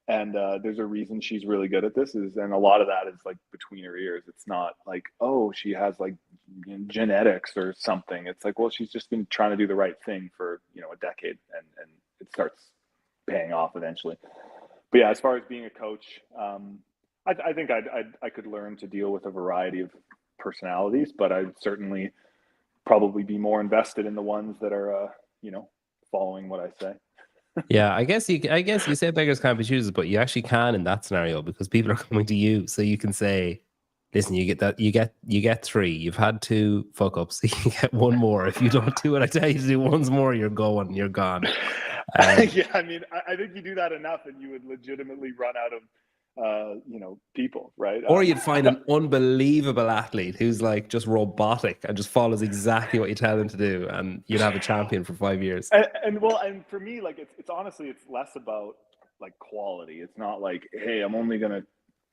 And there's a reason she's really good at this, and a lot of that is like between her ears. It's not like, oh, she has like genetics or something. It's like, well, she's just been trying to do the right thing for, a decade, and it starts paying off eventually. But yeah, as far as being a coach, I think I could learn to deal with a variety of personalities, but I'd certainly probably be more invested in the ones that are, following what I say. Yeah, I guess you say beggars can't be choosers, but you actually can in that scenario because people are coming to you, so you can say, "Listen, you get 3. You've had 2 fuck ups, so you get 1 more. If you don't do what I tell you to do once more, you're gone." Yeah, I mean, I think you do that enough, and you would legitimately run out of, people, right? Or you'd find an unbelievable athlete who's like just robotic and just follows exactly what you tell them to do, and you'd have a champion for 5 years. And for me, like, it's honestly, it's less about like quality. It's not like, hey, I'm only gonna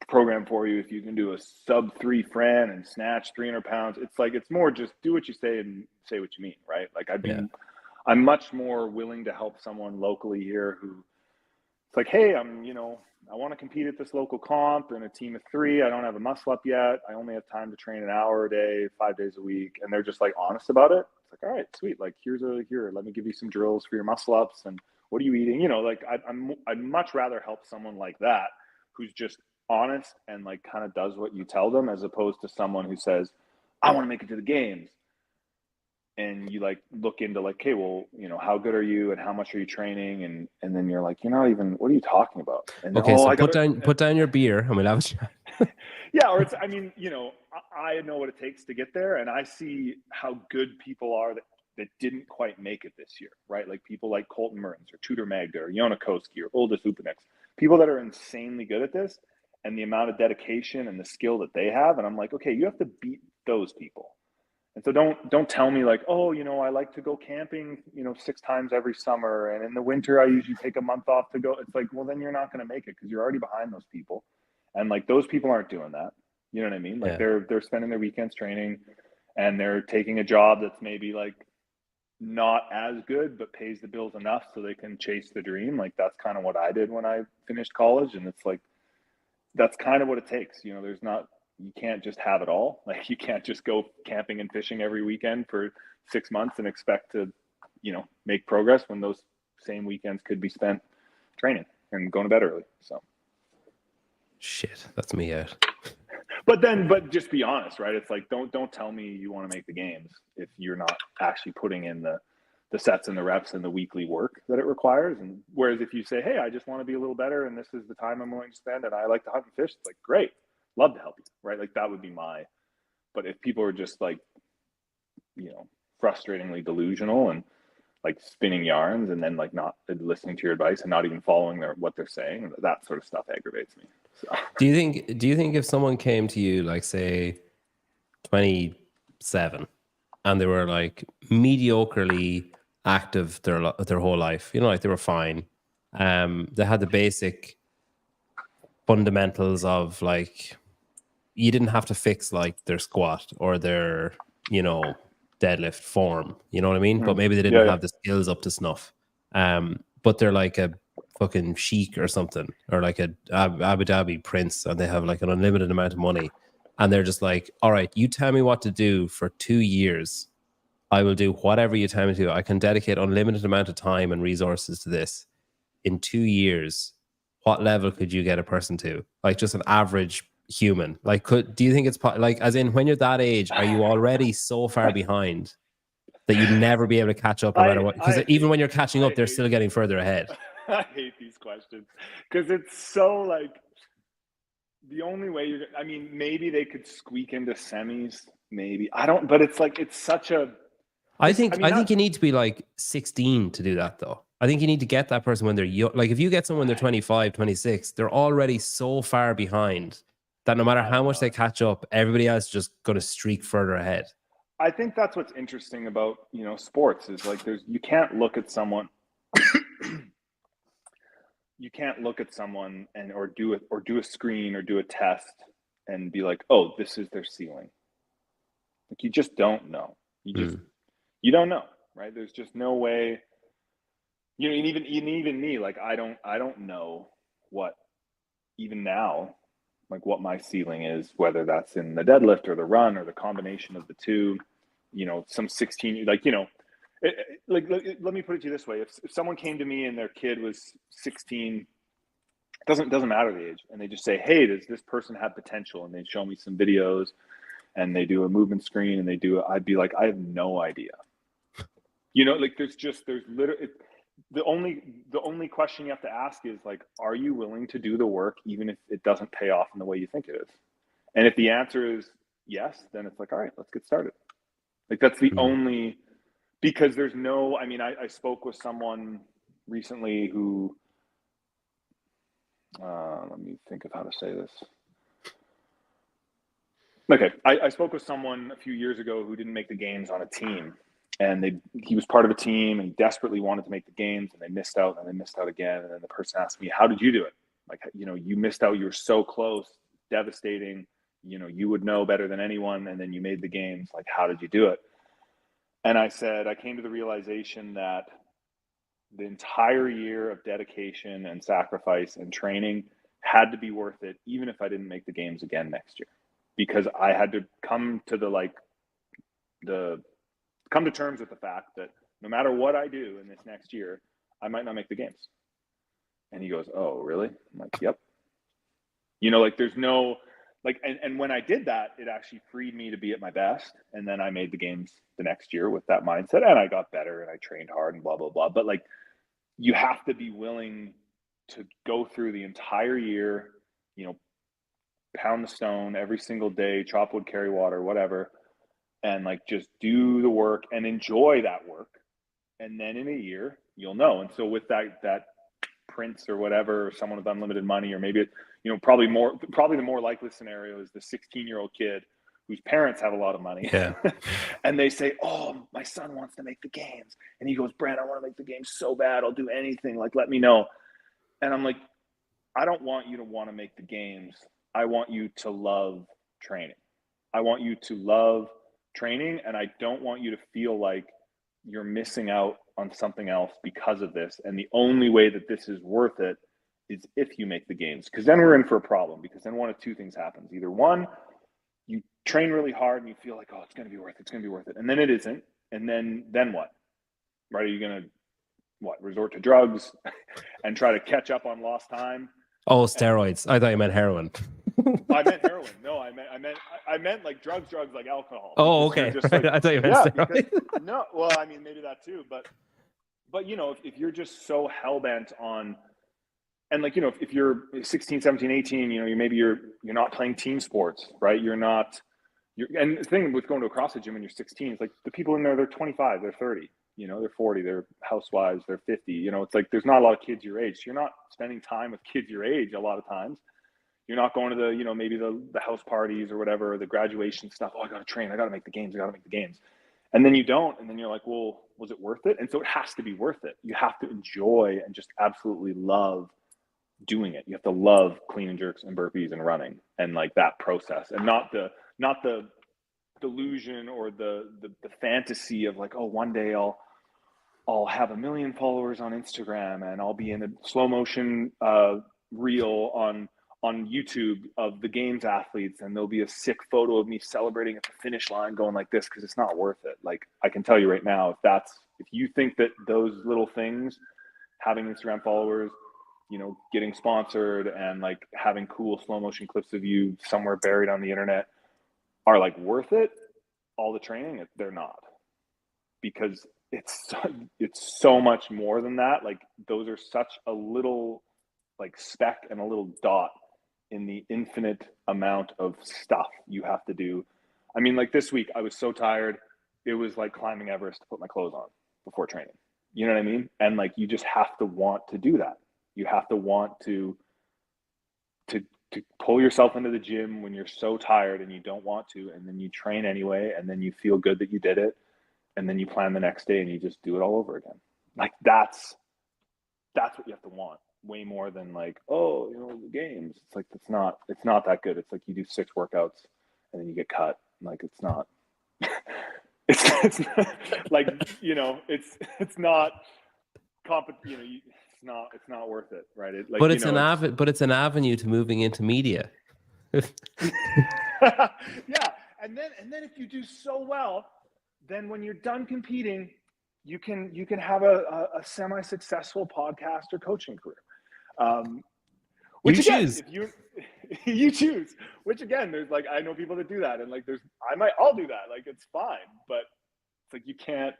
program for you if you can do a sub 3 Fran and snatch 300 pounds. It's like, it's more just do what you say and say what you mean, right? Like, I'm much more willing to help someone locally here who, it's like, hey, I want to compete at this local comp in a team of 3. I don't have a muscle up yet. I only have time to train an hour a day, 5 days a week. And they're just like honest about it. It's like, all right, sweet. Like, here, let me give you some drills for your muscle ups. And what are you eating? Like, I'd much rather help someone like that who's just honest and like kind of does what you tell them, as opposed to someone who says, I want to make it to the games. And you like look into like, okay, well, how good are you and how much are you training? And then you're like, you're not even, what are you talking about? And Okay, so put down your beer and we'll have a chat. Yeah, or I know what it takes to get there, and I see how good people are that didn't quite make it this year, right? Like people like Colton Mertens or Tudor Magda or Jonakowski or Oldest Upanex, people that are insanely good at this, and the amount of dedication and the skill that they have. And I'm like, okay, you have to beat those people. And so don't tell me like, oh, I like to go camping, 6 times every summer, and in the winter I usually take a month off to go. It's like, well, then you're not going to make it because you're already behind those people, and like those people aren't doing that. You know what I mean? Like, they're spending their weekends training, and they're taking a job that's maybe like not as good but pays the bills enough so they can chase the dream. Like, that's kind of what I did when I finished college, and it's like that's kind of what it takes. You can't just have it all. Like, you can't just go camping and fishing every weekend for 6 months and expect to, make progress when those same weekends could be spent training and going to bed early. So shit, that's me out. But just be honest, right? It's like, don't tell me you want to make the games if you're not actually putting in the sets and the reps and the weekly work that it requires. And whereas if you say, hey, I just want to be a little better and this is the time I'm willing to spend and I like to hunt and fish, it's like, great, love to help you, right? Like that would be but if people are just like, frustratingly delusional and like spinning yarns and then like not listening to your advice and not even following what they're saying, that sort of stuff aggravates me. So. Do you think if someone came to you, like say 27, and they were like mediocrely active their whole life, like they were fine, they had the basic fundamentals of like, you didn't have to fix like their squat or their deadlift form, you know what I mean? But maybe they didn't have the skills up to snuff. But they're like a fucking sheik or something, or like a Abu Dhabi prince, and they have like an unlimited amount of money, and they're just like, all right, you tell me what to do for 2 years, I will do whatever you tell me to do. I can dedicate unlimited amount of time and resources to this. In 2 years, what level could you get a person to? Like just an average human. Like, do you think it's like, as in, when you're that age, are you already so far behind that you'd never be able to catch up no matter what? Because even when you're catching up, they're still getting further ahead. I hate these questions because it's so like, the only way maybe they could squeak into semis, maybe. I don't, but it's like, it's such a, I think you need to be like 16 to do that though. I think you need to get that person when they're young. Like if you get someone, they're 25, 26, they're already so far behind that no matter how much they catch up, everybody else is just going to streak further ahead. I think that's what's interesting about, sports is like, you can't look at someone, or do a screen or do a test and be like, oh, this is their ceiling. Like you just don't know. You don't know, right? There's just no way. And even me, like I don't know what, even now, like what my ceiling is, whether that's in the deadlift or the run or the combination of the two. Some 16, like let me put it to you this way: if someone came to me and their kid was 16, doesn't matter the age, and they just say, hey, does this person have potential? And they show me some videos and they do a movement screen and I'd be like, I have no idea. Like there's literally, the only question you have to ask is like, are you willing to do the work even if it doesn't pay off in the way you think it is? And if the answer is yes, then it's like, all right, let's get started. Like that's the only, because there's no, I spoke with someone recently who, let me think of how to say this. Okay, I spoke with someone a few years ago who didn't make the games on a team, and he was part of a team and he desperately wanted to make the games, and they missed out and they missed out again. And then the person asked me, how did you do it? Like, you missed out, you were so close, devastating, you would know better than anyone. And then you made the games. Like, how did you do it? And I said, I came to the realization that the entire year of dedication and sacrifice and training had to be worth it, even if I didn't make the games again next year, because I had to come to come to terms with the fact that no matter what I do in this next year, I might not make the games. And he goes, oh, really? I'm like, yep. Like there's no, like, and when I did that, it actually freed me to be at my best. And then I made the games the next year with that mindset, and I got better and I trained hard and blah, blah, blah. But like, you have to be willing to go through the entire year, pound the stone every single day, chop wood, carry water, whatever, and like just do the work and enjoy that work. And then in a year, you'll know. And so with that prince or whatever, or someone with unlimited money, or maybe probably the more likely scenario is the 16-year-old kid whose parents have a lot of money. Yeah. And they say, oh, my son wants to make the games. And he goes, Brent, I want to make the games so bad. I'll do anything. Like, let me know. And I'm like, I don't want you to want to make the games. I want you to love training. I want you to love training. And I don't want you to feel like you're missing out on something else because of this. And the only way that this is worth it is if you make the games. Because then we're in for a problem. Because then one of two things happens. Either one, you train really hard and you feel like, oh, it's going to be worth it. It's going to be worth it. And then it isn't. And then what? Right? Are you going to resort to drugs and try to catch up on lost time? Oh, steroids. I thought you meant heroin. I meant heroin. No, I meant like drugs like alcohol. Oh, Because you're okay. just like, I thought you meant yeah, steroids. because no, well, I mean maybe that too, but you know, if you're just so hell bent on, and like, you know, if you're 16, 17, 18, you know, you're not playing team sports, right? And the thing with going to a CrossFit gym when you're 16 is like the people in there, they're 25, they're 30, you know, they're 40, they're housewives, they're 50. You know, it's like there's not a lot of kids your age. So you're not spending time with kids your age a lot of times. You're not going to the, you know, maybe the house parties or whatever, the graduation stuff. Oh, I got to train. I got to make the games. I got to make the games. And then you don't. And then you're like, well, was it worth it? And so it has to be worth it. You have to enjoy and just absolutely love doing it. You have to love clean and jerks and burpees and running and like that process, and not the delusion or the fantasy of like, oh, one day I'll have 1 million followers on Instagram and I'll be in a slow motion reel on YouTube of the games athletes, and there'll be a sick photo of me celebrating at the finish line going like this, because it's not worth it. Like, I can tell you right now, if you think that those little things, having Instagram followers, you know, getting sponsored and like having cool slow motion clips of you somewhere buried on the internet are like worth it, all the training, they're not, because it's so much more than that. Like, those are such a little like speck and a little dot in the infinite amount of stuff you have to do. I mean, like this week I was so tired, it was like climbing Everest to put my clothes on before training. You know what I mean? And like, you just have to want to do that. You have to want to pull yourself into the gym when you're so tired and you don't want to, and then you train anyway, and then you feel good that you did it, and then you plan the next day and you just do it all over again. Like, that's what you have to want, way more than like, oh, you know, the games. It's like, it's not that good. It's like you do 6 workouts and then you get cut. Like, it's not it's not, like, you know, it's not you know, it's not worth it, right? It, like, But you it's know, but it's an avenue to moving into media. yeah. And then if you do so well, then when you're done competing, you can have a semi-successful podcast or coaching career. Which You again, choose. if you choose, which again, there's like, I know people that do that, and like I'll do that. Like, it's fine, but it's like, you can't,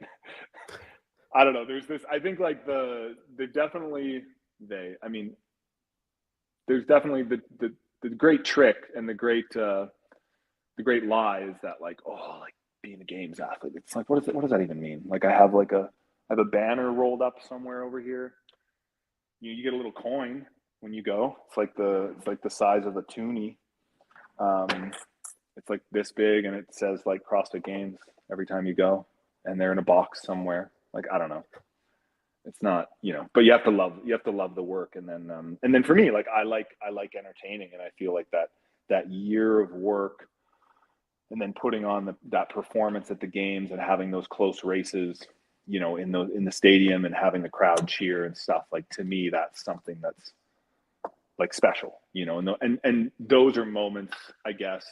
I don't know. There's this, I think like there's definitely the great trick and the great lie is that like, oh, like being a games athlete. It's like, what does that even mean? Like, I have a banner rolled up somewhere over here. You get a little coin when you go. It's like the size of a toonie. It's like this big, and it says like CrossFit Games every time you go, and they're in a box somewhere. Like, I don't know. It's not, you know, but you have to love the work. And then for me, like, I like entertaining, and I feel like that year of work, and then putting on that performance at the games and having those close races, you know, in the stadium, and having the crowd cheer and stuff, like, to me, that's something that's like special, you know. And those are moments, I guess,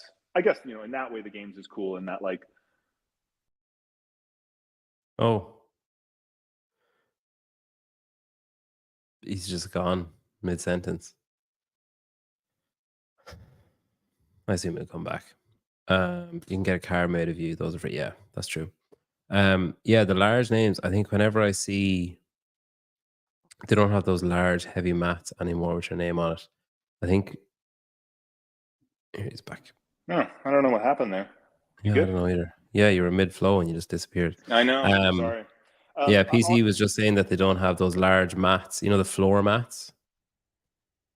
you know, in that way the games is cool, and that like, Oh, he's just gone mid-sentence. I assume he'll come back. You can get a car made of you. Those are free. Yeah, that's true. Yeah, the large names, I think whenever I see they don't have those large heavy mats anymore with your name on it. I think here he's back. no, I don't know what happened there. You Yeah, I good? don't know either. Yeah, you were mid-flow and you just disappeared. I know. I'm sorry. Yeah, PC was just saying that they don't have those large mats, you know, the floor mats.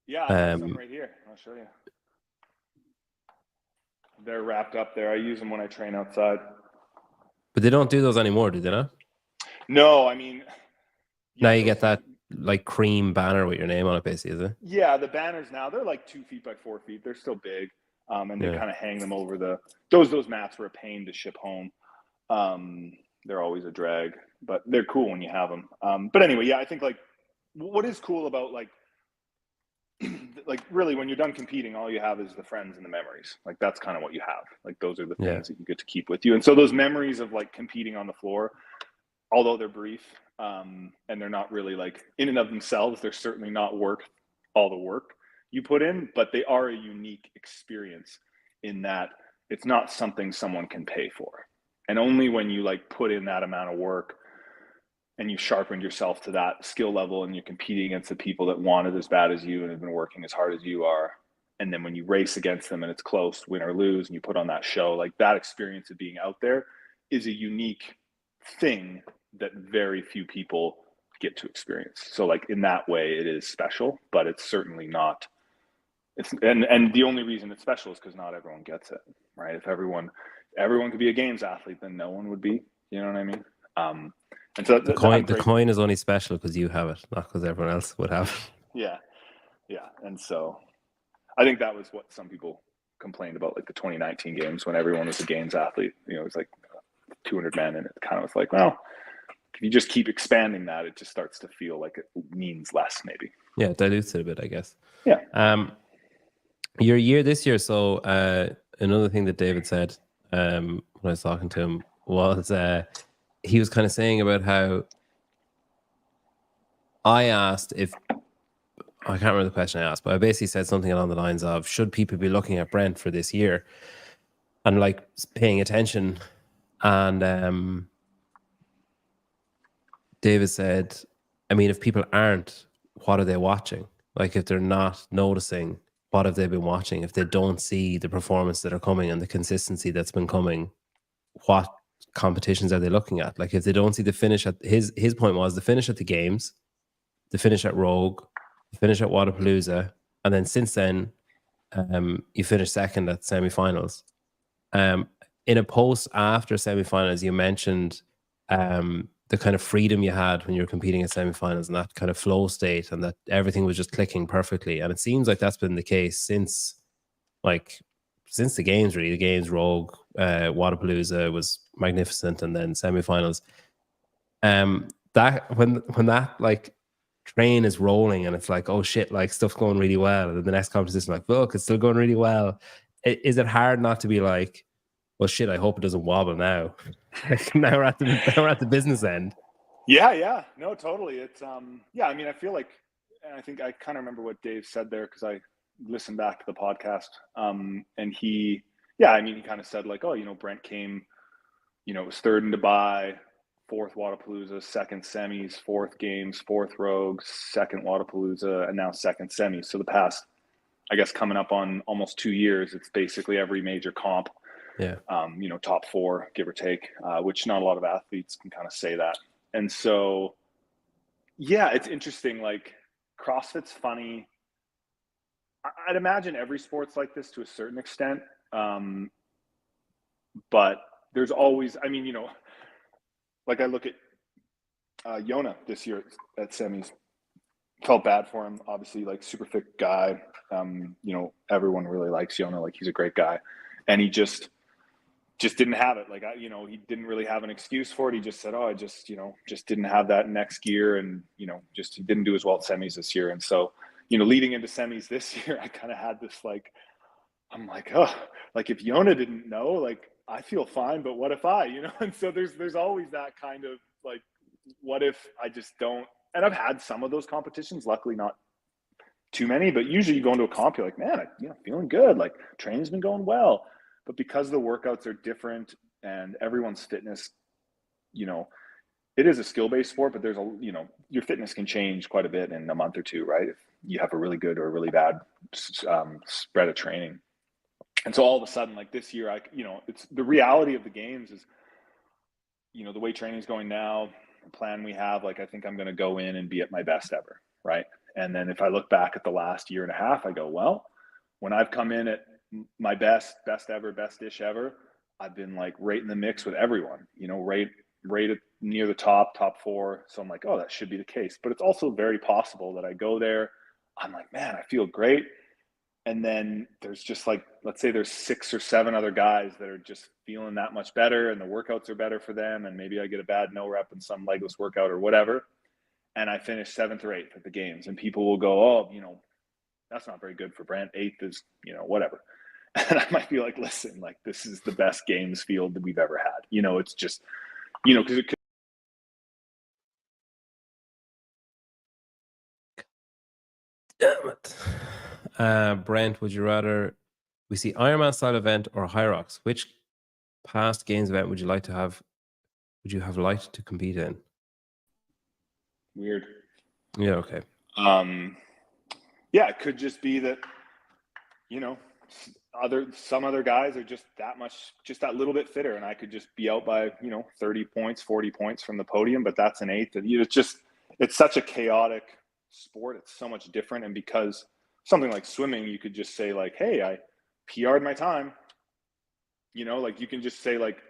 Yeah, I have some right here. I'll show you. They're wrapped up there. I use them when I train outside. But they don't do those anymore, do they not? No, I mean, now you get that like cream banner with your name on it, basically, is it? Yeah, the banners now, they're like 2 feet by 4 feet. They're still big. And they kind of hang them over those mats were a pain to ship home. They're always a drag, but they're cool when you have them. But anyway, yeah, I think like what is cool about like really when you're done competing, all you have is the friends and the memories. Like, that's kind of what you have. Like, those are the things that you get to keep with you. And so those memories of like competing on the floor, although they're brief, and they're not really like in and of themselves, they're certainly not worth all the work. you put in, but they are a unique experience in that it's not something someone can pay for. And only when you like put in that amount of work and you sharpened yourself to that skill level and you're competing against the people that want it as bad as you and have been working as hard as you are. And then when you race against them and it's close, win or lose, and you put on that show, like that experience of being out there is a unique thing that very few people get to experience. So like in that way, it is special, but it's certainly not. And the only reason it's special is because not everyone gets it, right? If everyone could be a games athlete, then no one would be. You know what I mean? And so the coin is only special because you have it, not because everyone else would have it. Yeah. And so I think that was what some people complained about, like the 2019 games when everyone was a games athlete. You know, it was like 200 men, and it kind of was like, well, if you just keep expanding that, it just starts to feel like it means less, maybe. Yeah, it dilutes it a bit, I guess. Yeah. Your year this year. So another thing that David said when I was talking to him was he was kind of saying about how I asked if, I can't remember the question I asked, but I basically said something along the lines of, should people be looking at Brent for this year and like paying attention? And David said, I mean, if people aren't, what are they watching? Like if they're not noticing, what have they been watching? If they don't see the performance that are coming and the consistency that's been coming, what competitions are they looking at? Like if they don't see the finish at his point was the finish at the games, the finish at Rogue, the finish at Wadapalooza, and then since then you finished second at semifinals. In a post after semifinals, you mentioned the kind of freedom you had when you were competing at semifinals and that kind of flow state, and that everything was just clicking perfectly. And it seems like that's been the case since the games, really. The games, Rogue, Wadapalooza was magnificent, and then semifinals. That when that like train is rolling and it's like, oh shit, like stuff's going really well, and then the next competition, like, look, it's still going really well. Is it hard not to be like, well, shit, I hope it doesn't wobble now? Like now we're at the business end. Yeah. No, totally. It's I mean, I feel like, and I think I kind of remember what Dave said there because I listened back to the podcast. And he kind of said like, oh, Brent came, it was third in Dubai, fourth Wadapalooza, second semis, fourth games, fourth Rogues, second Wadapalooza, and now second semis. So the past, I guess, coming up on almost 2 years, it's basically every major comp. Yeah. Top four, give or take, which not a lot of athletes can kind of say that. And so, yeah, it's interesting. Like CrossFit's funny. I'd imagine every sport's like this to a certain extent. But there's always, I mean, like I look at Yona this year at semis. Felt bad for him, obviously, like super fit guy. Everyone really likes Yona. Like he's a great guy. And he just didn't have it. Like, he didn't really have an excuse for it. He just said, oh, I just didn't have that next gear. And, he didn't do as well at semis this year. And so, leading into semis this year, I kind of had this, like, I'm like, oh, like if Yona didn't know, like, I feel fine, but what if I, and so there's always that kind of like, what if I just don't, and I've had some of those competitions, luckily not too many, but usually you go into a comp, you're like, man, feeling good. Like training's been going well. But because the workouts are different and everyone's fitness, it is a skill-based sport, but there's your fitness can change quite a bit in a month or two, right? If you have a really good or a really bad spread of training. And so all of a sudden, like this year, it's the reality of the games is, the way training's going now, the plan we have, like, I think I'm going to go in and be at my best ever. Right. And then if I look back at the last year and a half, I go, well, when I've come in at my best ever, best-ish ever, I've been like right in the mix with everyone, right at near the top four. So I'm like, oh, that should be the case. But it's also very possible that I go there, I'm like, man, I feel great. And then there's just like, let's say there's 6 or 7 other guys that are just feeling that much better and the workouts are better for them. And maybe I get a bad no rep in some legless workout or whatever. And I finish 7th or 8th at the games, and people will go, oh, that's not very good for Brent. 8th is, whatever. And I might be like, listen, like this is the best games field that we've ever had. It's just, because it could. Damn it. Brent, would you rather we see Ironman style event or Hyrox? Which past games event would you have liked to compete in? Weird. Yeah, okay. Yeah, it could just be that, some other guys are just that little bit fitter, and I could just be out by 30 points, 40 points from the podium, but that's an eighth. And it's such a chaotic sport. It's so much different, and because something like swimming, you could just say like, hey, I PR'd my time. Like you can just say like,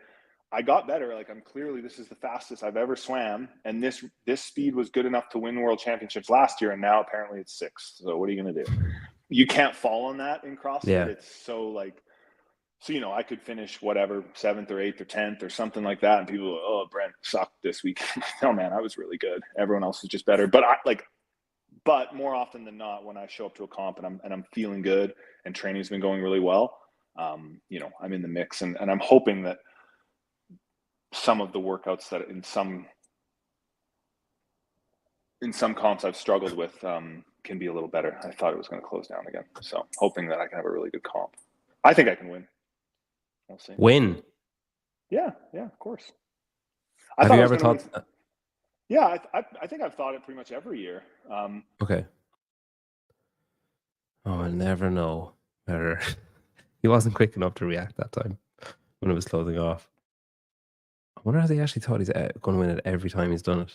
I got better. Like this is the fastest I've ever swam, and this speed was good enough to win world championships last year, and now apparently it's sixth. So what are you gonna do? You can't fall on that in CrossFit. Yeah. It's so I could finish whatever 7th or 8th or 10th or something like that, and people go, oh, Brent sucked this week. No, man, I was really good. Everyone else is just better. But more often than not, when I show up to a comp and I'm feeling good and training's been going really well, I'm in the mix, and I'm hoping that some of the workouts that in some comps I've struggled with can be a little better. I thought it was going to close down again, so hoping that I can have a really good comp. I think I can win. We'll see. Win? Yeah, of course. Have you ever thought? Yeah, I think I've thought it pretty much every year. Okay. Oh, I'll never know. He wasn't quick enough to react that time when it was closing off. I wonder how they actually thought he's going to win it every time he's done it.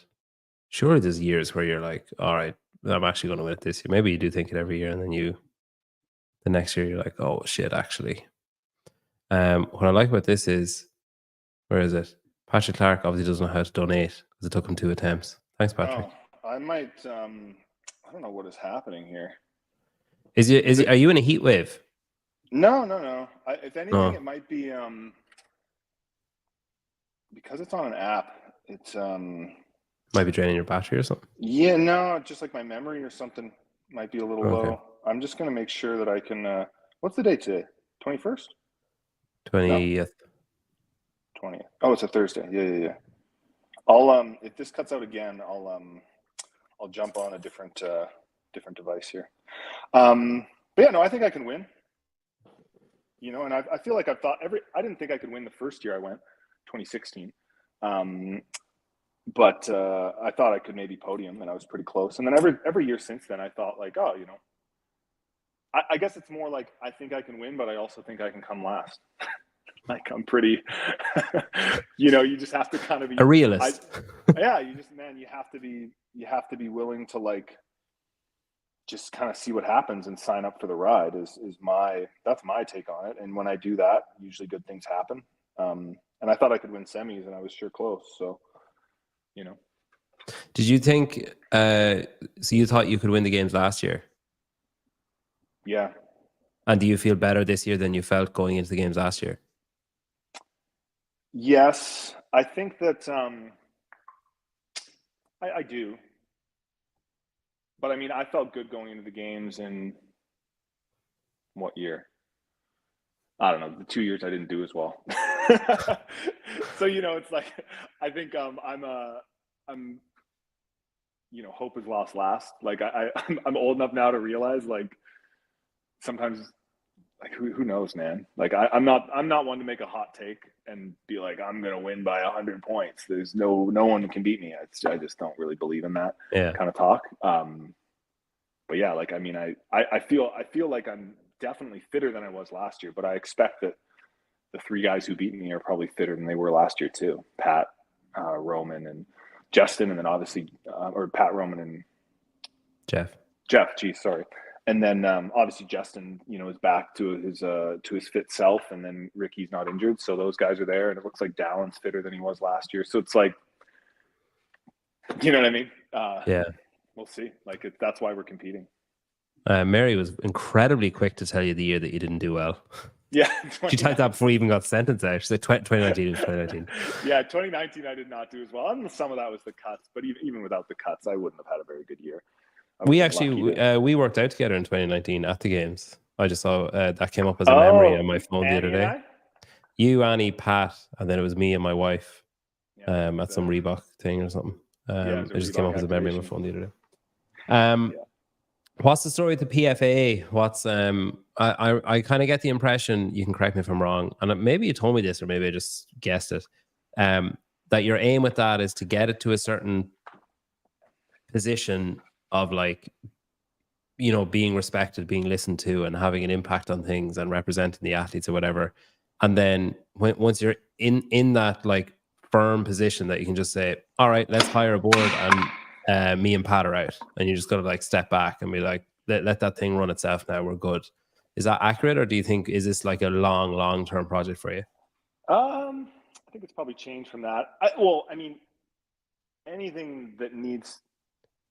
Surely there's years where you're like, all right, I'm actually going to win it this year. Maybe you do think it every year, and then the next year you're like, oh shit, actually. What I like about this is, where is it? Patrick Clark obviously doesn't know how to donate because it took him 2 attempts. Thanks, Patrick. Oh, I might. I don't know what is happening here. Are you in a heat wave? No. If anything, It might be because it's on an app. It's might be draining your battery or something. Yeah, no, just like my memory or something might be a little low. I'm just gonna make sure that I can. What's the date today? 21st. 20th. 20th. Oh, it's a Thursday. Yeah. I'll if this cuts out again, I'll jump on a different device here. But yeah, no, I think I can win. And I feel like I've thought I didn't think I could win the first year I went, 2016. But I thought I could maybe podium, and I was pretty close. And then every year since then, I thought like, oh, I guess it's more like I think I can win, but I also think I can come last. Like I'm pretty, you just have to kind of be a realist. You have to be willing to like just kind of see what happens and sign up for the ride that's my take on it. And when I do that, usually good things happen. And I thought I could win semis, and I was sure close. So, Did you think, so you thought you could win the games last year? Yeah. And do you feel better this year than you felt going into the games last year? Yes, I think that I do. But I mean, I felt good going into the games in what year? I don't know. The 2 years I didn't do as well. So, it's like, I think I'm hope is lost last. Like I'm old enough now to realize like sometimes like who knows, man. Like I'm not one to make a hot take and be like I'm gonna win by 100 points. There's no one can beat me. I just don't really believe in that kind of talk. But yeah, like I mean, I feel like I'm definitely fitter than I was last year. But I expect that the 3 guys who beat me are probably fitter than they were last year too. Pat, Roman, and Justin, and then obviously or Pat, Roman, and Jeff. Geez, sorry. And then obviously Justin, is back to his fit self, and then Ricky's not injured, so those guys are there, and it looks like Dallin's fitter than he was last year. So it's like, you know what I mean? Yeah, we'll see. Like that's why we're competing. Mary was incredibly quick to tell you the year that you didn't do well. Yeah, she typed that before you even got the sentence out. She said 2019 was 2019. Yeah, 2019 I did not do as well. And some of that was the cuts, but even without the cuts, I wouldn't have had a very good year. We actually we worked out together in 2019 at the games. I just saw that came up as a memory on my phone the other day. You, Annie, Pat, and then it was me and my wife at some Reebok thing or something. It just came up as a memory on my phone the other day. What's the story with the PFAA? What's I kind of get the impression, you can correct me if I'm wrong, and maybe you told me this or maybe I just guessed it, that your aim with that is to get it to a certain position of like, you know, being respected, being listened to, and having an impact on things and representing the athletes or whatever. And then once you're in that like firm position that you can just say, all right, let's hire a board and me and Pat are out, and you just got to like step back and be like, let that thing run itself now. We're good. Is that accurate, or do you think is this like a long term project for you? I think it's probably changed from that. I mean, anything that needs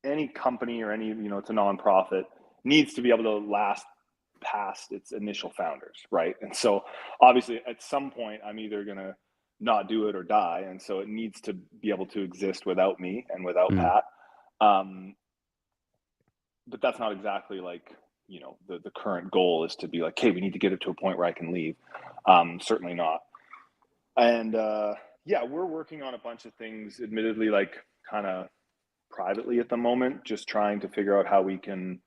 any company or any, you know, it's a nonprofit, needs to be able to last past its initial founders, right? And so obviously at some point I'm either going to not do it or die, and so it needs to be able to exist without me and without Pat. But that's not exactly like, you know, the current goal is to be like, hey, we need to get it to a point where I can leave. Certainly not. And yeah, we're working on a bunch of things, admittedly, like kind of privately at the moment, just trying to figure out how we can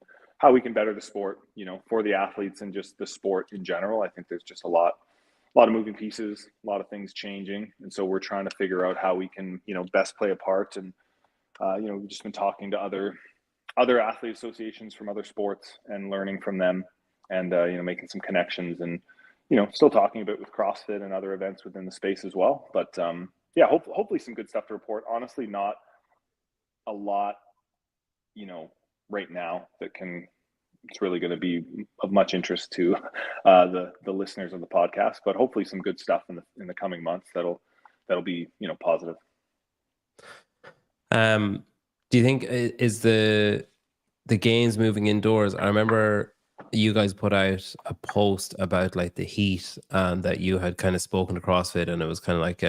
better the sport, you know, for the athletes and just the sport in general. I think there's just a lot of moving pieces, a lot of things changing, and so we're trying to figure out how we can, you know, best play a part. And you know, we've just been talking to other athlete associations from other sports and learning from them, and you know, making some connections, and you know, still talking a bit with CrossFit and other events within the space as well. But yeah, hopefully some good stuff to report. Honestly, not a lot, you know, right now that can, it's really going to be of much interest to the listeners of the podcast, but hopefully some good stuff in the coming months that'll be, you know, positive. Do you think is the games moving indoors? I remember you guys put out a post about like the heat, and that you had kind of spoken to CrossFit, and it was kind of like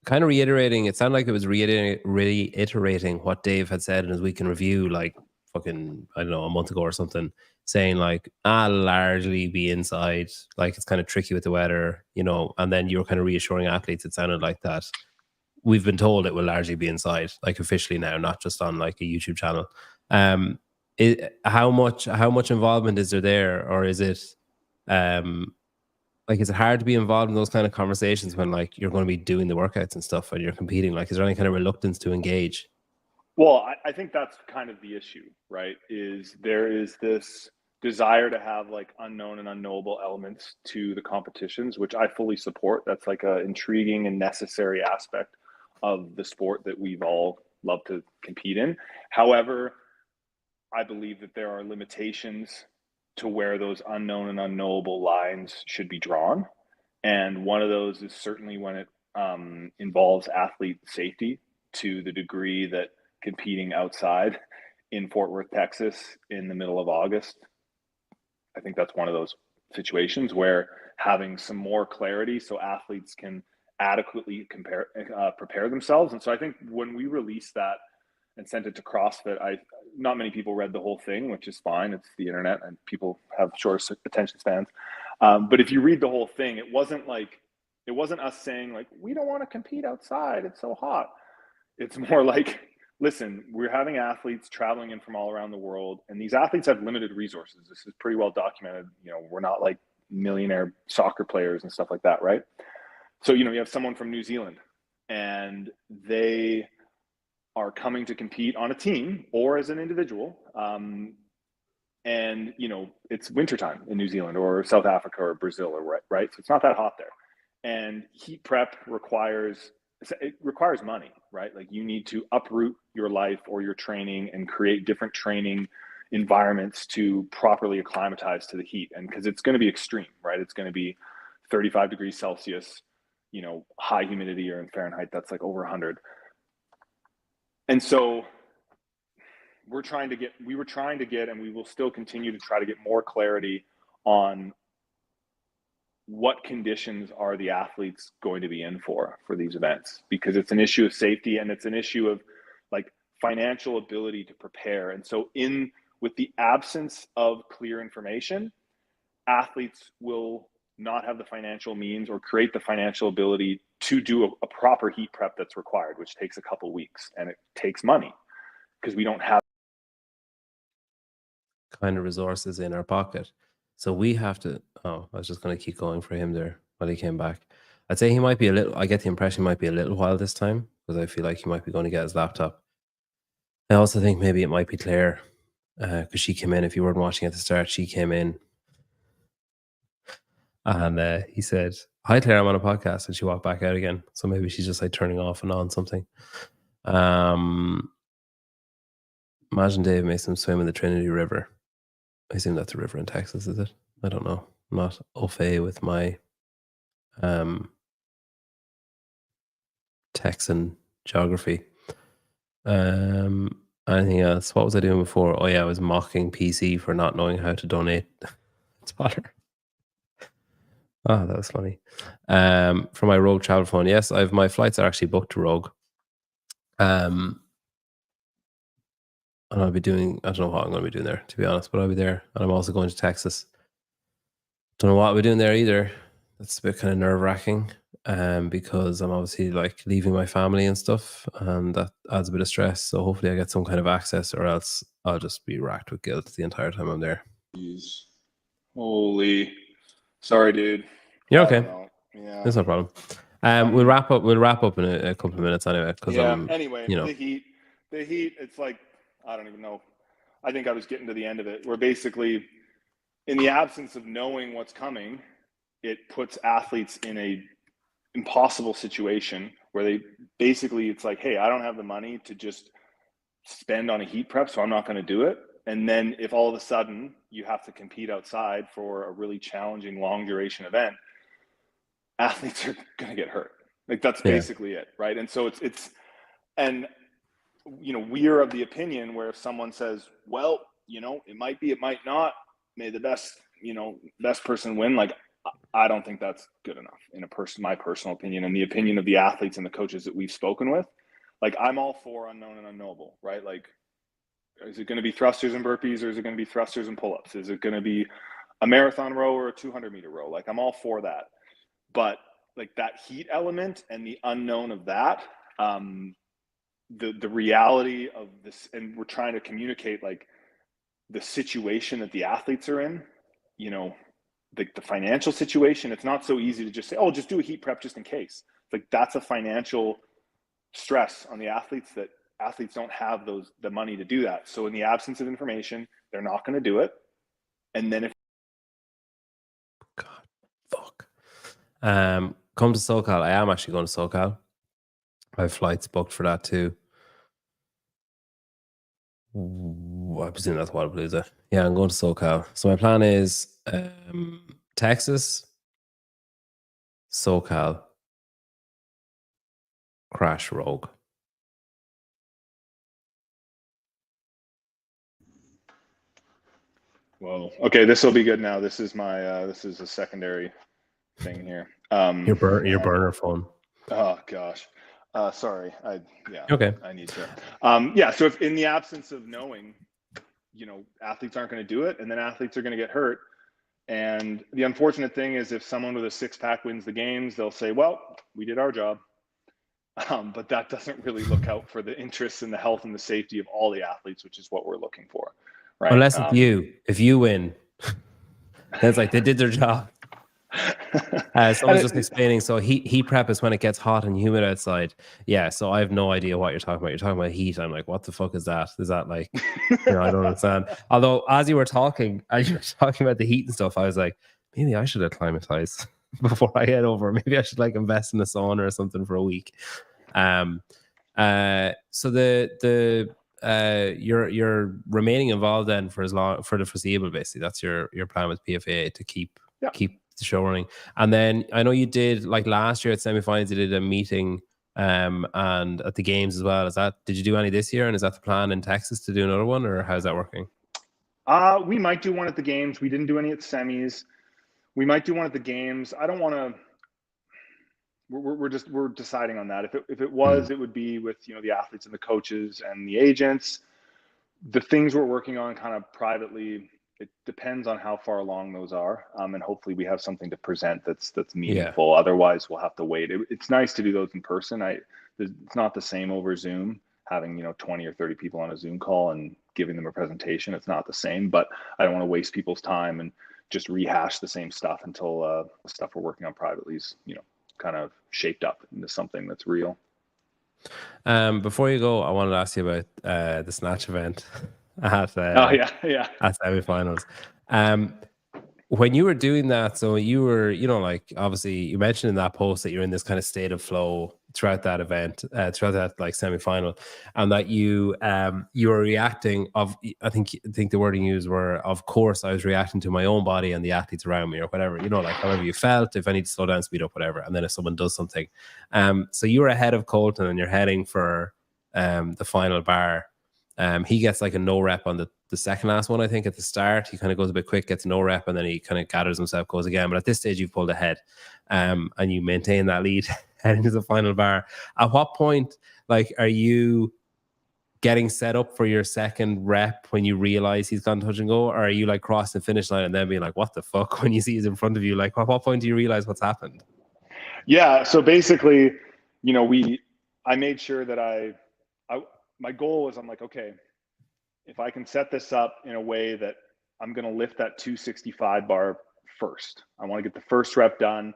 kind of reiterating. It sounded like it was reiterating what Dave had said in his week in review, like fucking, I don't know, a month ago or something, saying like, I'll largely be inside. Like it's kind of tricky with the weather, you know. And then you were kind of reassuring athletes. It sounded like that. We've been told it will largely be inside, like officially now, not just on like a YouTube channel. How much involvement is there, or is it like, is it hard to be involved in those kind of conversations when like you're going to be doing the workouts and stuff and you're competing? Like, is there any kind of reluctance to engage? Well, I think that's kind of the issue, right? Is there is this desire to have like unknown and unknowable elements to the competitions, which I fully support. That's like a intriguing and necessary aspect of the sport that we've all loved to compete in. However, I believe that there are limitations to where those unknown and unknowable lines should be drawn. And one of those is certainly when it involves athlete safety, to the degree that competing outside in Fort Worth, Texas in the middle of August, I think that's one of those situations where having some more clarity so athletes can adequately prepare themselves. And so I think when we released that and sent it to CrossFit, not many people read the whole thing, which is fine. It's the internet and people have short attention spans. But if you read the whole thing, it wasn't us saying like, we don't want to compete outside, it's so hot. It's more like, listen, we're having athletes traveling in from all around the world, and these athletes have limited resources. This is pretty well documented. You know, we're not like millionaire soccer players and stuff like that, right? So, you know, you have someone from New Zealand and they are coming to compete on a team or as an individual. And, you know, it's wintertime in New Zealand or South Africa or Brazil, or right? So it's not that hot there. And heat prep requires money, right? Like you need to uproot your life or your training and create different training environments to properly acclimatize to the heat. And because it's going to be extreme, right? It's going to be 35 degrees Celsius, you know, high humidity, or in Fahrenheit, that's like over 100. And so we were trying to get, and we will still continue to try to get more clarity on what conditions are the athletes going to be in for these events, because it's an issue of safety and it's an issue of like financial ability to prepare. And so with the absence of clear information, athletes will not have the financial means or create the financial ability to do a proper heat prep that's required, which takes a couple weeks, and it takes money because we don't have kind of resources in our pocket. So we have to. Oh, I was just going to keep going for him there while he came back. I'd say he might be a little. I get the impression he might be a little while this time because I feel like he might be going to get his laptop. I also think maybe it might be Claire because she came in. If you weren't watching at the start, she came in and he said, "Hi Claire, I'm on a podcast," and she walked back out again. So maybe she's just like turning off and on something. Imagine Dave makes him swim in the Trinity River. I assume that's a river in Texas, is it? I don't know. I'm not au fait with my Texan geography. Anything else? What was I doing before? Oh yeah, I was mocking PC for not knowing how to donate $1. Oh, that was funny. For my Rogue travel phone, yes, my flights are actually booked to Rogue. And I'll be doing, I don't know what I'm going to be doing there, to be honest, but I'll be there. And I'm also going to Texas. Don't know what I'll be doing there either. That's a bit kind of nerve wracking because I'm obviously like leaving my family and stuff, and that adds a bit of stress. So hopefully I get some kind of access, or else I'll just be racked with guilt the entire time I'm there. Jeez. Holy. Sorry, dude. You're okay. Yeah. There's no problem. We'll wrap up. We'll wrap up in a couple of minutes anyway. Because anyway, the heat. It's like I don't even know. I think I was getting to the end of it. Where basically, in the absence of knowing what's coming, it puts athletes in a impossible situation where they basically it's like, hey, I don't have the money to just spend on a heat prep, so I'm not going to do it. And then if all of a sudden you have to compete outside for a really challenging long duration event, athletes are going to get hurt. Like that's basically it, right? And so it's and we are of the opinion where if someone says, well, it might be, it might not, may the best person win, like I don't think that's good enough in my personal opinion and the opinion of the athletes and the coaches that we've spoken with. Like I'm all for unknown and unknowable, right? Like, is it going to be thrusters and burpees, or is it going to be thrusters and pull-ups? Is it going to be a marathon row or a 200-meter row? Like I'm all for that. But like that heat element and the unknown of that, the reality of this, and we're trying to communicate like the situation that the athletes are in, the financial situation. It's not so easy to just say, oh, just do a heat prep just in case. Like that's a financial stress on the athletes that athletes don't have the money to do that. So in the absence of information, they're not going to do it. And then come to SoCal. I am actually going to SoCal. I have flights booked for that too. I presume that's Wodapalooza. Yeah, I'm going to SoCal. So my plan is Texas, SoCal, Crash Rogue. Well, okay, this will be good now. This is my this is a secondary thing here. Your burner phone. Oh gosh. Sorry. Okay. I need to. So if in the absence of knowing, athletes aren't going to do it, and then athletes are going to get hurt. And the unfortunate thing is if someone with a six-pack wins the games, they'll say, well, we did our job. But that doesn't really look out for the interests and the health and the safety of all the athletes, which is what we're looking for. Right. Unless it's you. If you win, it's like they did their job. Someone's just explaining. So heat prep is when it gets hot and humid outside. Yeah. So I have no idea what you're talking about. You're talking about heat. I'm like, what the fuck is that? Is that like, I don't understand. Although as you were talking about the heat and stuff, I was like, maybe I should acclimatize before I head over. Maybe I should like invest in a sauna or something for a week. So you're remaining involved then for the foreseeable. Basically, that's your plan with PFA to keep the show running. And then I know you did like last year at semifinals, you did a meeting and at the games as well. Did you do any this year? And is that the plan in Texas to do another one, or how's that working? We might do one at the games. We didn't do any at semis. We might do one at the games. I don't want to. We're deciding on that. If it was, it would be with the athletes and the coaches and the agents. The things we're working on kind of privately. It depends on how far along those are, and hopefully we have something to present that's meaningful. Yeah. Otherwise, we'll have to wait. It's nice to do those in person. It's not the same over Zoom, having 20 or 30 people on a Zoom call, and giving them a presentation. It's not the same, but I don't want to waste people's time and just rehash the same stuff until the stuff we're working on privately is, you know, kind of shaped up into something that's real. Before you go, I wanted to ask you about the snatch event at at semifinals. When you were doing that, so you were, you know, like obviously you mentioned in that post that you're in this kind of state of flow throughout that event, throughout that like semifinal, and that you were reacting of, I think the wording used were, of course, I was reacting to my own body and the athletes around me or whatever, you know, like however you felt, if I need to slow down, speed up, whatever. And then if someone does something, so you were ahead of Colton and you're heading for the final bar. He gets like a no rep on the second last one, I think, at the start. He kind of goes a bit quick, gets no rep, and then he kind of gathers himself, goes again. But at this stage, you've pulled ahead, and you maintain that lead heading to the final bar. At what point, like, are you getting set up for your second rep when you realize he's gone touch and go, or are you like crossing the finish line and then being like, what the fuck, when you see he's in front of you? Like, at what point do you realize what's happened? Yeah. So basically, you know, I made sure that my goal was, I'm like, okay, if I can set this up in a way that I'm going to lift that 265 bar first, I want to get the first rep done,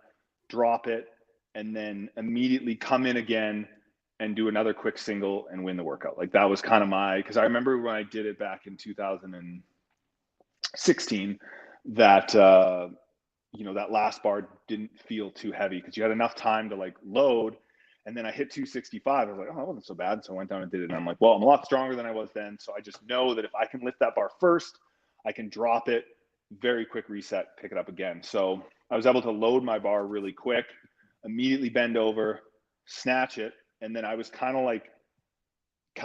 drop it, and then immediately come in again and do another quick single and win the workout. Like that was kind of because I remember when I did it back in 2016, that, you know, that last bar didn't feel too heavy because you had enough time to like load. And then I hit 265. I was like, oh, that wasn't so bad. So I went down and did it. And I'm like, well, I'm a lot stronger than I was then. So I just know that if I can lift that bar first, I can drop it, very quick reset, pick it up again. So I was able to load my bar really quick, immediately bend over, snatch it. And then I was kind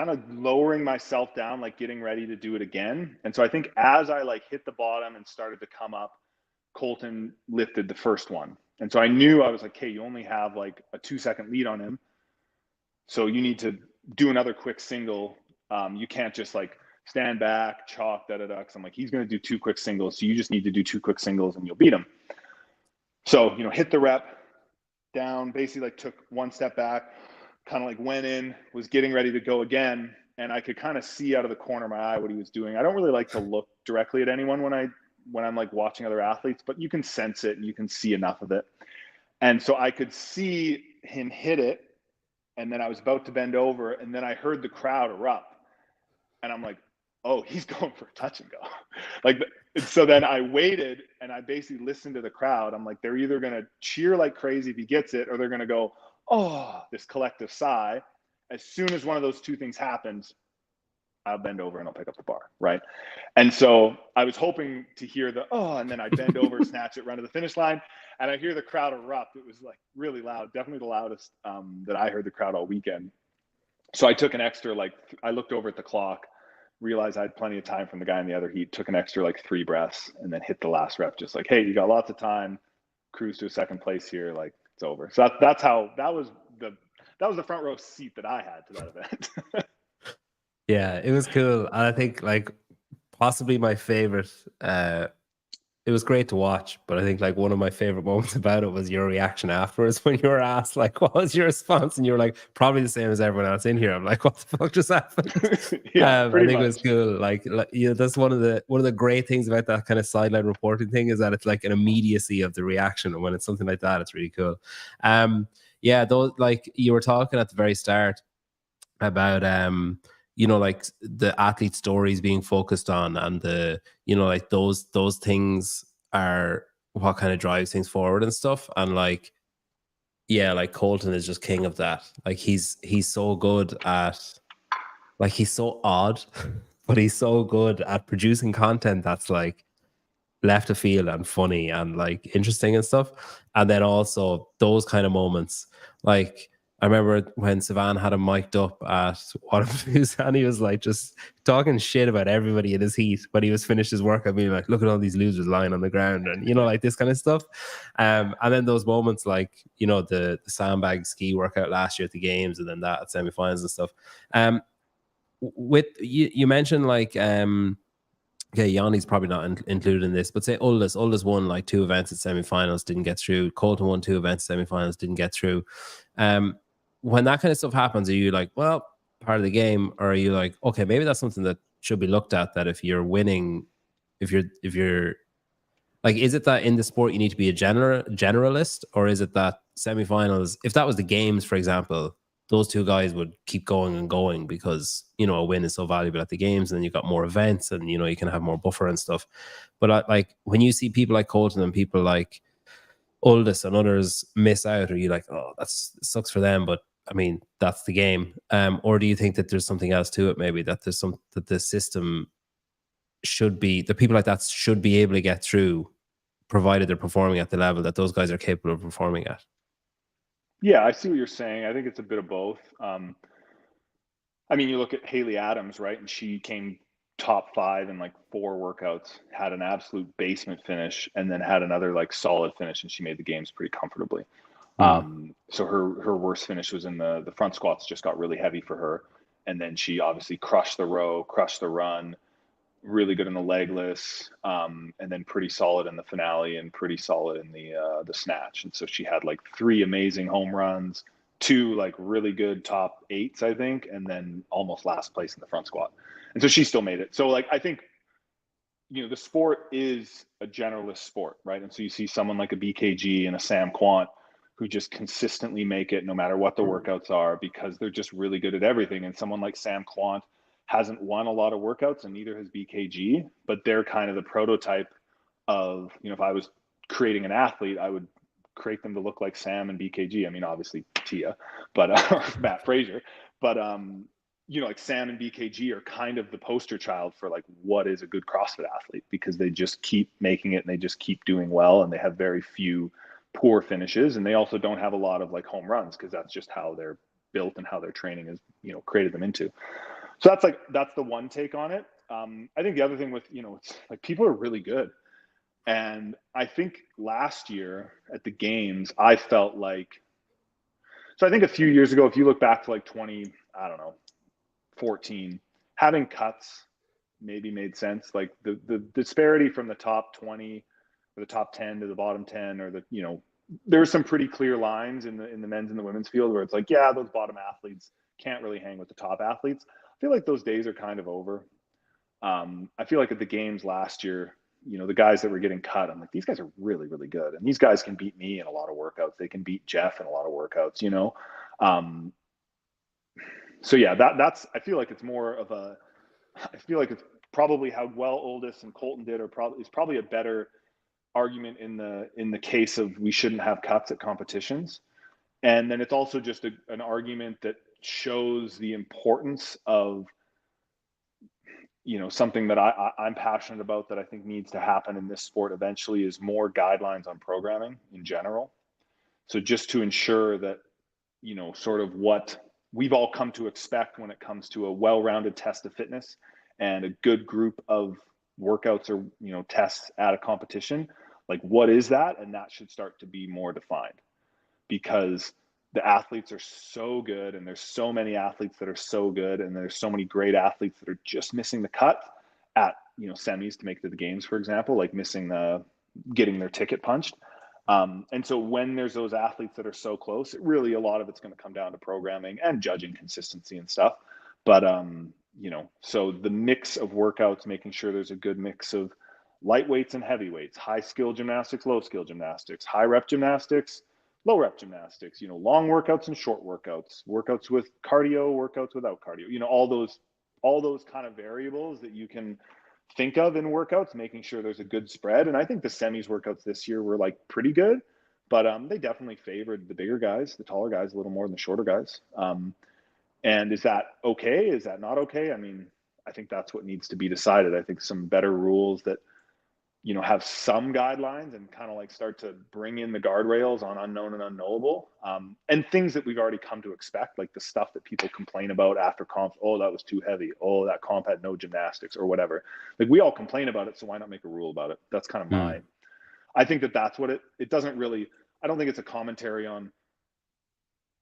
of lowering myself down, like getting ready to do it again. And so I think as I like hit the bottom and started to come up, Colton lifted the first one. And so I knew, I was like, hey, you only have like a 2-second lead on him. So you need to do another quick single. You can't just like stand back, chalk, Cause I'm like, he's going to do 2 quick singles. So you just need to do 2 quick singles and you'll beat him. So, you know, hit the rep down, basically like took 1 step back, kind of like went in, was getting ready to go again. And I could kind of see out of the corner of my eye what he was doing. I don't really like to look directly at anyone when I'm like watching other athletes, but you can sense it and you can see enough of it. And so I could see him hit it. And then I was about to bend over and then I heard the crowd erupt and I'm like, oh, he's going for a touch and go. Like, so then I waited and I basically listened to the crowd. I'm like, they're either going to cheer like crazy if he gets it, or they're going to go, oh, this collective sigh. As soon as one of those two things happens, I'll bend over and I'll pick up the bar, right? And so I was hoping to hear the, oh, and then I bend over, snatch it, run to the finish line, and I hear the crowd erupt. It was like really loud, definitely the loudest that I heard the crowd all weekend. So I took an extra, like, I looked over at the clock, realized I had plenty of time from the guy in the other heat, took an extra like 3 breaths, and then hit the last rep, just like, hey, you got lots of time, cruise to a second place here, like it's over. So that was the front row seat that I had to that event. Yeah, it was cool. And I think like possibly my favorite, it was great to watch, but I think like one of my favorite moments about it was your reaction afterwards when you were asked like, what was your response? And you were like, probably the same as everyone else in here. I'm like, what the fuck just happened? Yeah, I think it was cool. Like, you know, that's one of the great things about that kind of sideline reporting thing, is that it's like an immediacy of the reaction. And when it's something like that, it's really cool. Yeah, those, like you were talking at the very start about you know, like the athlete stories being focused on, and the, you know, like those things are what kind of drives things forward and stuff. And like, yeah, like Colton is just king of that. Like he's so good at, like, he's so odd, but he's so good at producing content that's like left of field and funny and like interesting and stuff. And then also those kind of moments, like I remember when Savan had him mic'd up at one of his, and he was like just talking shit about everybody in his heat, but he was finished his workout being like, look at all these losers lying on the ground, and you know, like this kind of stuff. And then those moments like, you know, the sandbag ski workout last year at the games, and then that at semifinals and stuff. With you mentioned like okay, Yanni's probably not included in this, but say Uldis won like 2 events at semifinals, didn't get through. Colton won 2 events at semifinals, didn't get through. When that kind of stuff happens, are you like, well, part of the game, or are you like, okay, maybe that's something that should be looked at, that if you're winning, if you're like, is it that in the sport you need to be a generalist, or is it that semifinals, if that was the games, for example, those two guys would keep going and going because, you know, a win is so valuable at the games, and then you've got more events and, you know, you can have more buffer and stuff. But like when you see people like Colton and people like Uldis and others miss out, are you like, oh, that sucks for them, but I mean, that's the game? Or do you think that there's something else to it, maybe that there's that the system should be, the people like that should be able to get through, provided they're performing at the level that those guys are capable of performing at? Yeah, I see what you're saying. I think it's a bit of both. I mean, you look at Haley Adams, right? And she came top 5 in like 4 workouts, had an absolute basement finish, and then had another like solid finish, and she made the games pretty comfortably. So her worst finish was in the front squats, just got really heavy for her. And then she obviously crushed the row, crushed the run, really good in the legless, and then pretty solid in the finale and pretty solid in the snatch. And so she had like 3 amazing home runs, 2 like really good top 8s, I think, and then almost last place in the front squat. And so she still made it. So like, I think, you know, the sport is a generalist sport, right? And so you see someone like a BKG and a Sam Quant who just consistently make it no matter what the workouts are, because they're just really good at everything. And someone like Sam Quant hasn't won a lot of workouts, and neither has BKG, but they're kind of the prototype of, you know, if I was creating an athlete, I would create them to look like Sam and BKG. I mean, obviously Tia, but Matt Frazier, but you know, like Sam and BKG are kind of the poster child for like what is a good CrossFit athlete, because they just keep making it and they just keep doing well, and they have very few poor finishes, and they also don't have a lot of like home runs, because that's just how they're built and how their training is, you know, created them into. So that's the one take on it. I think the other thing with, you know, it's like people are really good. And I think last year at the games, I felt like, so I think a few years ago, if you look back to like 20, I don't know, 14, having cuts maybe made sense. Like the disparity from the top 20 or the top 10 to the bottom 10, or the, you know, there's some pretty clear lines in the men's and the women's field where it's like, yeah, those bottom athletes can't really hang with the top athletes. I feel like those days are kind of over. I feel like at the games last year, you know, the guys that were getting cut, I'm like, these guys are really, really good. And these guys can beat me in a lot of workouts. They can beat Jeff in a lot of workouts, you know? So yeah, that's, I feel like it's more of a, I feel like it's probably how well Oldest and Colton did, or is probably a better argument in the case of we shouldn't have cuts at competitions. And then it's also just an argument that shows the importance of, you know, something that I'm passionate about, that I think needs to happen in this sport eventually, is more guidelines on programming in general. So just to ensure that, you know, sort of what we've all come to expect when it comes to a well-rounded test of fitness and a good group of workouts or, you know, tests at a competition, like what is that? And that should start to be more defined, because the athletes are so good, and there's so many athletes that are so good, and there's so many great athletes that are just missing the cut at, you know, semis to make it to the games, for example, like getting their ticket punched. And so when there's those athletes that are so close, it really, a lot of it's going to come down to programming and judging consistency and stuff. But, you know, so the mix of workouts, making sure there's a good mix of lightweights and heavyweights, high skill gymnastics, low skill gymnastics, high rep gymnastics, low rep gymnastics, you know, long workouts and short workouts, workouts with cardio, workouts without cardio, you know, all those kind of variables that you can think of in workouts, making sure there's a good spread. And I think the semis workouts this year were like pretty good, but they definitely favored the bigger guys, the taller guys, a little more than the shorter guys. And is that okay? Is that not okay? I mean, I think that's what needs to be decided. I think some better rules that, you know, have some guidelines and kind of like start to bring in the guardrails on unknown and unknowable, and things that we've already come to expect, like the stuff that people complain about after comp. Oh, that was too heavy. Oh, that comp had no gymnastics or whatever. Like we all complain about it, so why not make a rule about it? That's kind of I think that's what it doesn't really, I don't think it's a commentary on,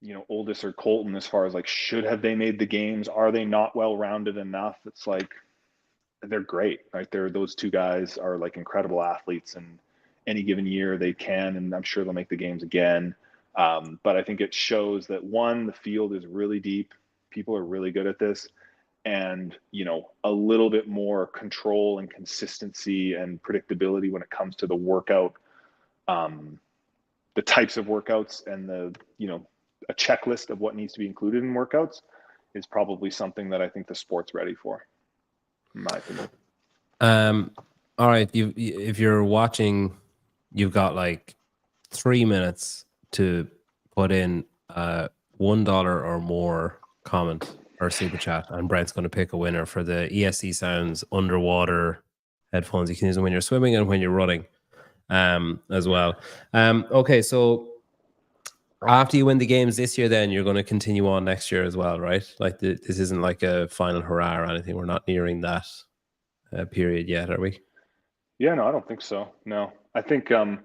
you know, Oldest or Colton as far as like, should have they made the games? Are they not well-rounded enough? It's like, they're great, right? Those two guys are like incredible athletes, and any given year they can, and I'm sure they'll make the games again. But I think it shows that, one, the field is really deep. People are really good at this. and, you know, a little bit more control and consistency and predictability when it comes to the workout, the types of workouts and the, you know, a checklist of what needs to be included in workouts is probably something that I think the sport's ready for, in my opinion. All right. If you're watching, you've got like 3 minutes to put in $1 or more comment or super chat, and Brent's going to pick a winner for the ESC Sounds underwater headphones. You can use them when you're swimming and when you're running, as well. Okay, so after you win the games this year, then you're going to continue on next year as well, right? Like this isn't like a final hurrah or anything. We're not nearing that period yet, are we? Yeah, no, I don't think so. No, I think I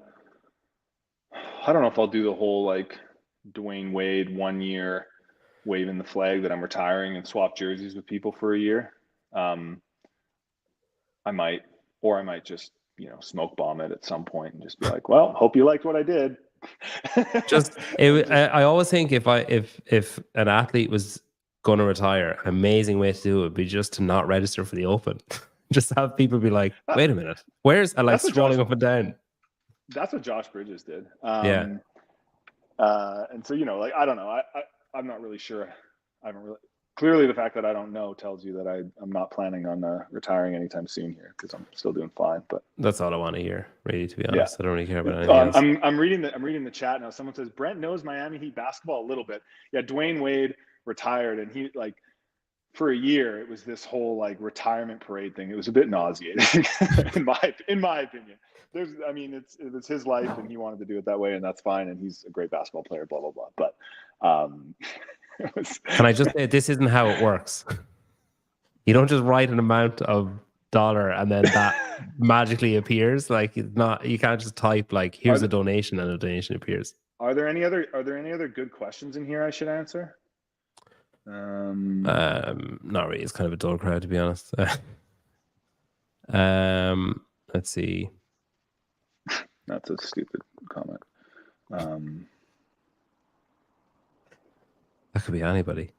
don't know if I'll do the whole like Dwayne Wade 1 year waving the flag that I'm retiring and swap jerseys with people for a year. I might just, you know, smoke bomb it at some point and just be like, well, hope you liked what I did. I always think if an athlete was going to retire, an amazing way to do it would be just to not register for the Open. Just have people be like, wait a minute, where's I like scrolling up and down. That's what Josh Bridges did. Yeah. And so, you know, like, I don't know. I'm not really sure. Clearly the fact that I don't know tells you that I'm not planning on retiring anytime soon here, because I'm still doing fine. But that's all I want to hear, really, to be honest. Yeah. I don't really care about anything else. I'm reading the chat now. Someone says Brent knows Miami Heat basketball a little bit. Yeah, Dwayne Wade retired, and he, like, for a year it was this whole like retirement parade thing. It was a bit nauseating in my opinion. It was his life and he wanted to do it that way, and that's fine, and he's a great basketball player, blah blah blah. But can I just say, this isn't how it works. You don't just write an amount of dollar and then that magically appears. Like, it's not, you can't just type like, here's a donation, and a donation appears. Are there any other good questions in here I should answer? Not really. It's kind of a dull crowd, to be honest. Let's see. That's a stupid comment. That could be anybody.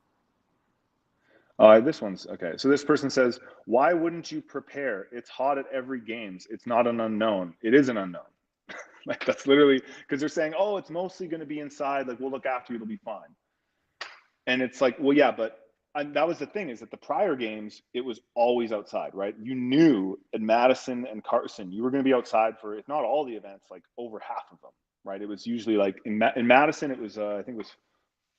This one's okay. So this person says, why wouldn't you prepare? It's hot at every games. It's not an unknown. It is an unknown. Like, that's literally because they're saying, oh, it's mostly going to be inside. Like, we'll look after you. It'll be fine. And it's like, well, yeah, but that was the thing, is that the prior games, it was always outside, right? You knew at Madison and Carson, you were going to be outside for, if not all the events, like over half of them, right? It was usually like in Madison, it was, I think it was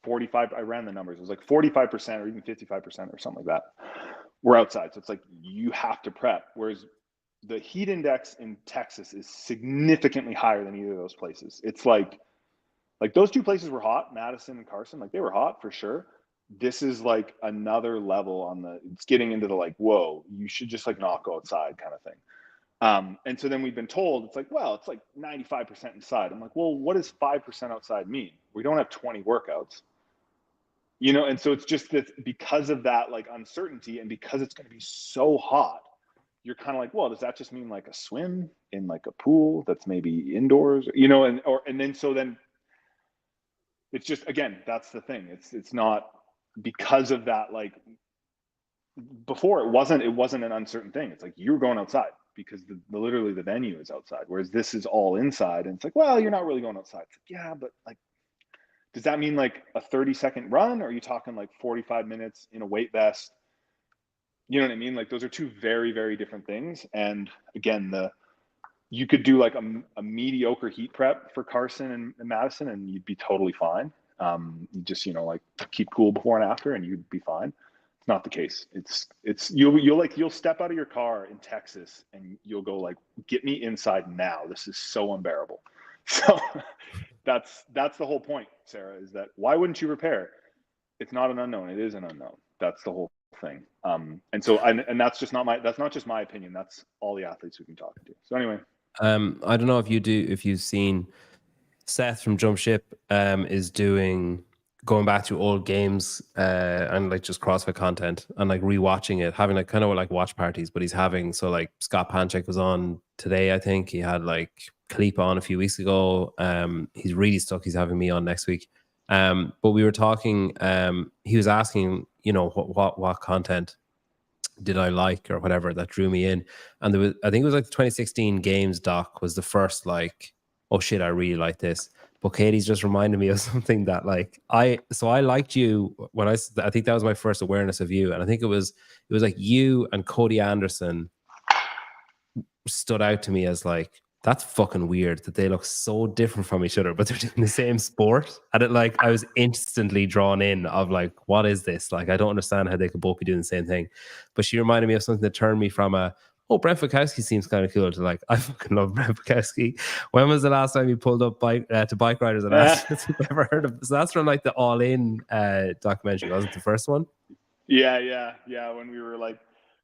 45. I ran the numbers. It was like 45% or even 55% or something like that were outside. So it's like, you have to prep. Whereas the heat index in Texas is significantly higher than either of those places. It's like those two places were hot, Madison and Carson, like they were hot for sure. This is like another level on it's getting into the like, whoa, you should just like not go outside kind of thing. And so then we've been told, it's like, well, it's like 95% inside. I'm like, well, what does 5% outside mean? We don't have 20 workouts, you know? And so it's just that because of that like uncertainty, and because it's going to be so hot, you're kind of like, well, does that just mean like a swim in like a pool that's maybe indoors, you know? And then it's just, again, that's the thing. It's not because of that. Like before, it wasn't an uncertain thing. It's like you're going outside because literally the venue is outside. Whereas this is all inside, and it's like, well, you're not really going outside. It's like, yeah, but like, does that mean like a 30-second run? Or are you talking like 45 minutes in a weight vest? You know what I mean? Like those are two very, very different things. And again, you could do like a mediocre heat prep for Carson and Madison, and you'd be totally fine. You just, you know, like keep cool before and after, and you'd be fine. It's not the case. You'll step out of your car in Texas and you'll go like, get me inside now. This is so unbearable. So that's the whole point, Sarah, is that why wouldn't you prepare? It's not an unknown. It is an unknown. That's the whole thing. And that's not just my opinion. That's all the athletes we've been talking to. So anyway. I don't know if you've seen Seth from Jump Ship is going back to old games and like just CrossFit content and like rewatching it, having like kind of like watch parties. But he's having, so like Scott Panchik was on today, I think. He had like Kalipa on a few weeks ago. He's really stuck. He's having me on next week. But we were talking. He was asking, you know, what content did I like or whatever that drew me in. And there was, I think it was like the 2016 games doc was the first like, oh shit, I really like this. But Katie's just reminded me of something that like I liked you when I think that was my first awareness of you. And I think it was like you and Cody Anderson stood out to me as like, that's fucking weird that they look so different from each other, but they're doing the same sport. And it like, I was instantly drawn in of like, what is this? Like, I don't understand how they could both be doing the same thing. But she reminded me of something that turned me from oh, Brent Fikowski seems kind of cool to like, I fucking love Brent Fikowski. When was the last time you pulled up to Bike Riders and asked if you've ever heard of? So that's from like the All In documentary, wasn't it, the first one? Yeah. When we were like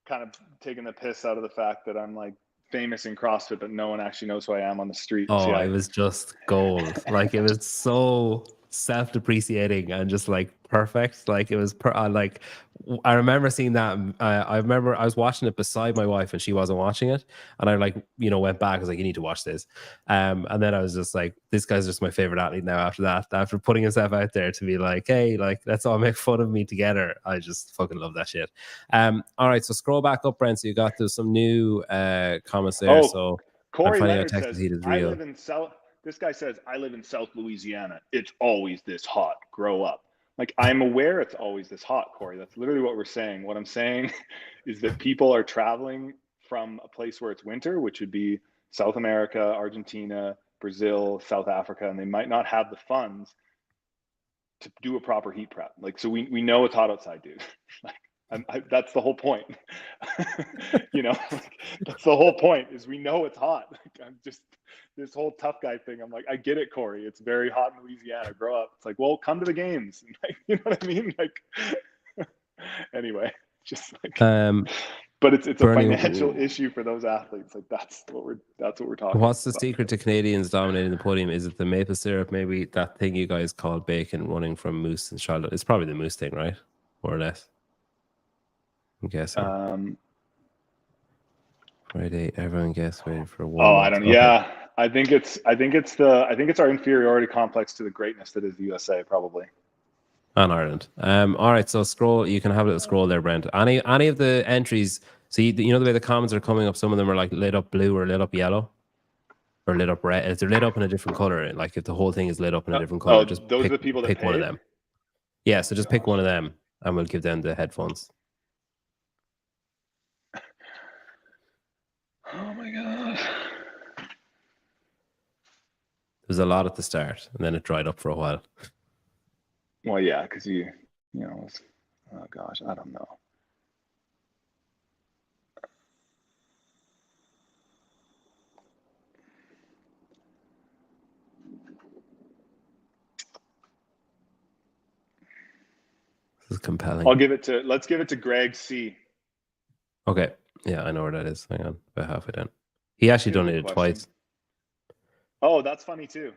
kind of taking the piss out of the fact that I'm like famous in CrossFit, but no one actually knows who I am on the street. Oh, yeah. It was just gold. Like it was so self-depreciating and just like perfect. Like it was like I remember seeing that. I remember I was watching it beside my wife and she wasn't watching it, and I like went back. I was like, you need to watch this. And then I was just like, this guy's just my favorite athlete now. After putting himself out there to be like, hey, like let's all make fun of me together. I just fucking love that shit. All right, so scroll back up, Brent. So you got some new comments there. So Corey I'm finding out Leonard Texas says, heat is real. this guy says, I live in South Louisiana. It's always this hot. Grow up. Like, I'm aware it's always this hot, Corey. That's literally what we're saying. What I'm saying is that people are traveling from a place where it's winter, which would be South America, Argentina, Brazil, South Africa, and they might not have the funds to do a proper heat prep. Like, so we know it's hot outside, dude. Like, that's the whole point. Like, that's the whole point is we know it's hot. Like, I'm just this whole tough guy thing. I'm like, I get it, Corey. It's very hot in Louisiana. Grow up. It's like, well, come to the games. Like, you know what I mean? Like, anyway, just like, but it's a financial issue for those athletes. Like that's what we're talking. What's the secret to Canadians dominating the podium? Is it the maple syrup? Maybe that thing you guys call bacon running from Moose and Charlotte. It's probably the Moose thing, right? More or less. I'm guessing. Friday, everyone gets waiting for one. Oh, I don't. Okay. Yeah, I think it's our inferiority complex to the greatness that is the USA, probably. And Ireland. All right, so scroll. You can have a little scroll there, Brent. Any of the entries. See, you know the way the comments are coming up. Some of them are like lit up blue or lit up yellow, or lit up red. If they're lit up in a different color, like if the whole thing is lit up in a different color, just those are the people that pick one of them. Yeah, so just pick one of them, and we'll give them the headphones. Oh my god. There's a lot at the start, and then it dried up for a while. Well, yeah, because oh gosh, I don't know. This is compelling. Let's give it to Greg C. Okay. Yeah, I know where that is. Hang on, about halfway down. He actually donated twice. Oh, that's funny too.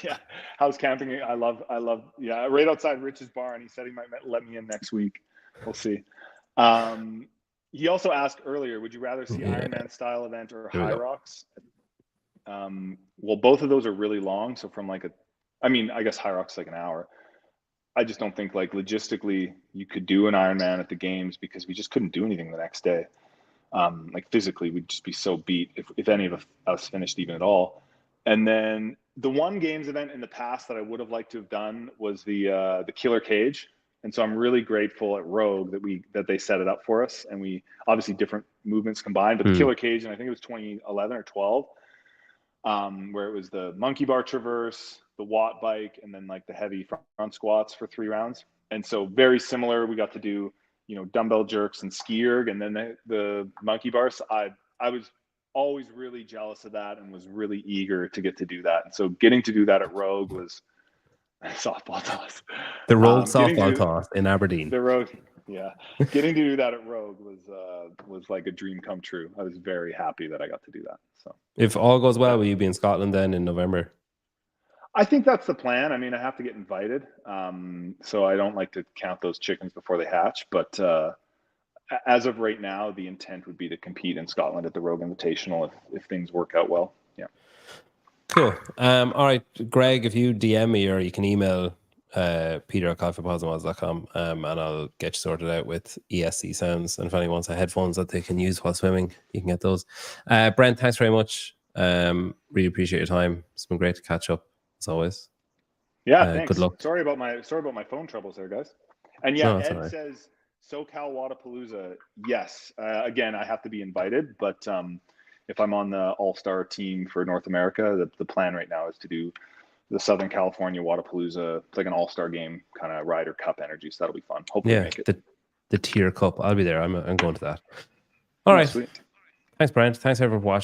Yeah, house camping. I love. Yeah, right outside Rich's barn. He said he might let me in next week. We'll see. He also asked earlier, would you rather see Ironman style event or High Rocks? Well, both of those are really long. So from I guess High Rocks like an hour. I just don't think like logistically you could do an Ironman at the games because we just couldn't do anything the next day. Like physically, we'd just be so beat if any of us finished even at all. And then the one games event in the past that I would have liked to have done was the Killer Cage. And so I'm really grateful at Rogue that they set it up for us. And we obviously different movements combined, but the Killer Cage, and I think it was 2011 or 12, where it was the monkey bar traverse, the watt bike, and then like the heavy front squats for 3 rounds. And so very similar. We got to do, dumbbell jerks and ski erg, and then the monkey bars. I was always really jealous of that and was really eager to get to do that. And so getting to do that at Rogue was softball toss. The Rogue softball toss in Aberdeen. The Rogue, yeah. Getting to do that at Rogue was like a dream come true. I was very happy that I got to do that. So if all goes well, will you be in Scotland then in November? I think that's the plan. I mean, I have to get invited. So I don't like to count those chickens before they hatch, but as of right now, the intent would be to compete in Scotland at the Rogue Invitational if things work out well. Yeah. Cool. All right, Greg, if you DM me or you can email peter@coffeeposimods.com, and I'll get you sorted out with ESC sounds. And if anyone wants headphones that they can use while swimming, you can get those. Brent, thanks very much. Really appreciate your time. It's been great to catch up as always. Yeah, thanks. Good luck. Sorry about my phone troubles there, guys. And yeah, Ed says SoCal Wadapalooza. Yes. Again, I have to be invited, but if I'm on the all-star team for North America, the plan right now is to do the Southern California Wadapalooza. It's like an all-star game kind of Ryder Cup energy, so that'll be fun. Hopefully make it. The tier cup. I'll be there. I'm going to that. All right. Sweet. Thanks, Brent. Thanks everyone for watching.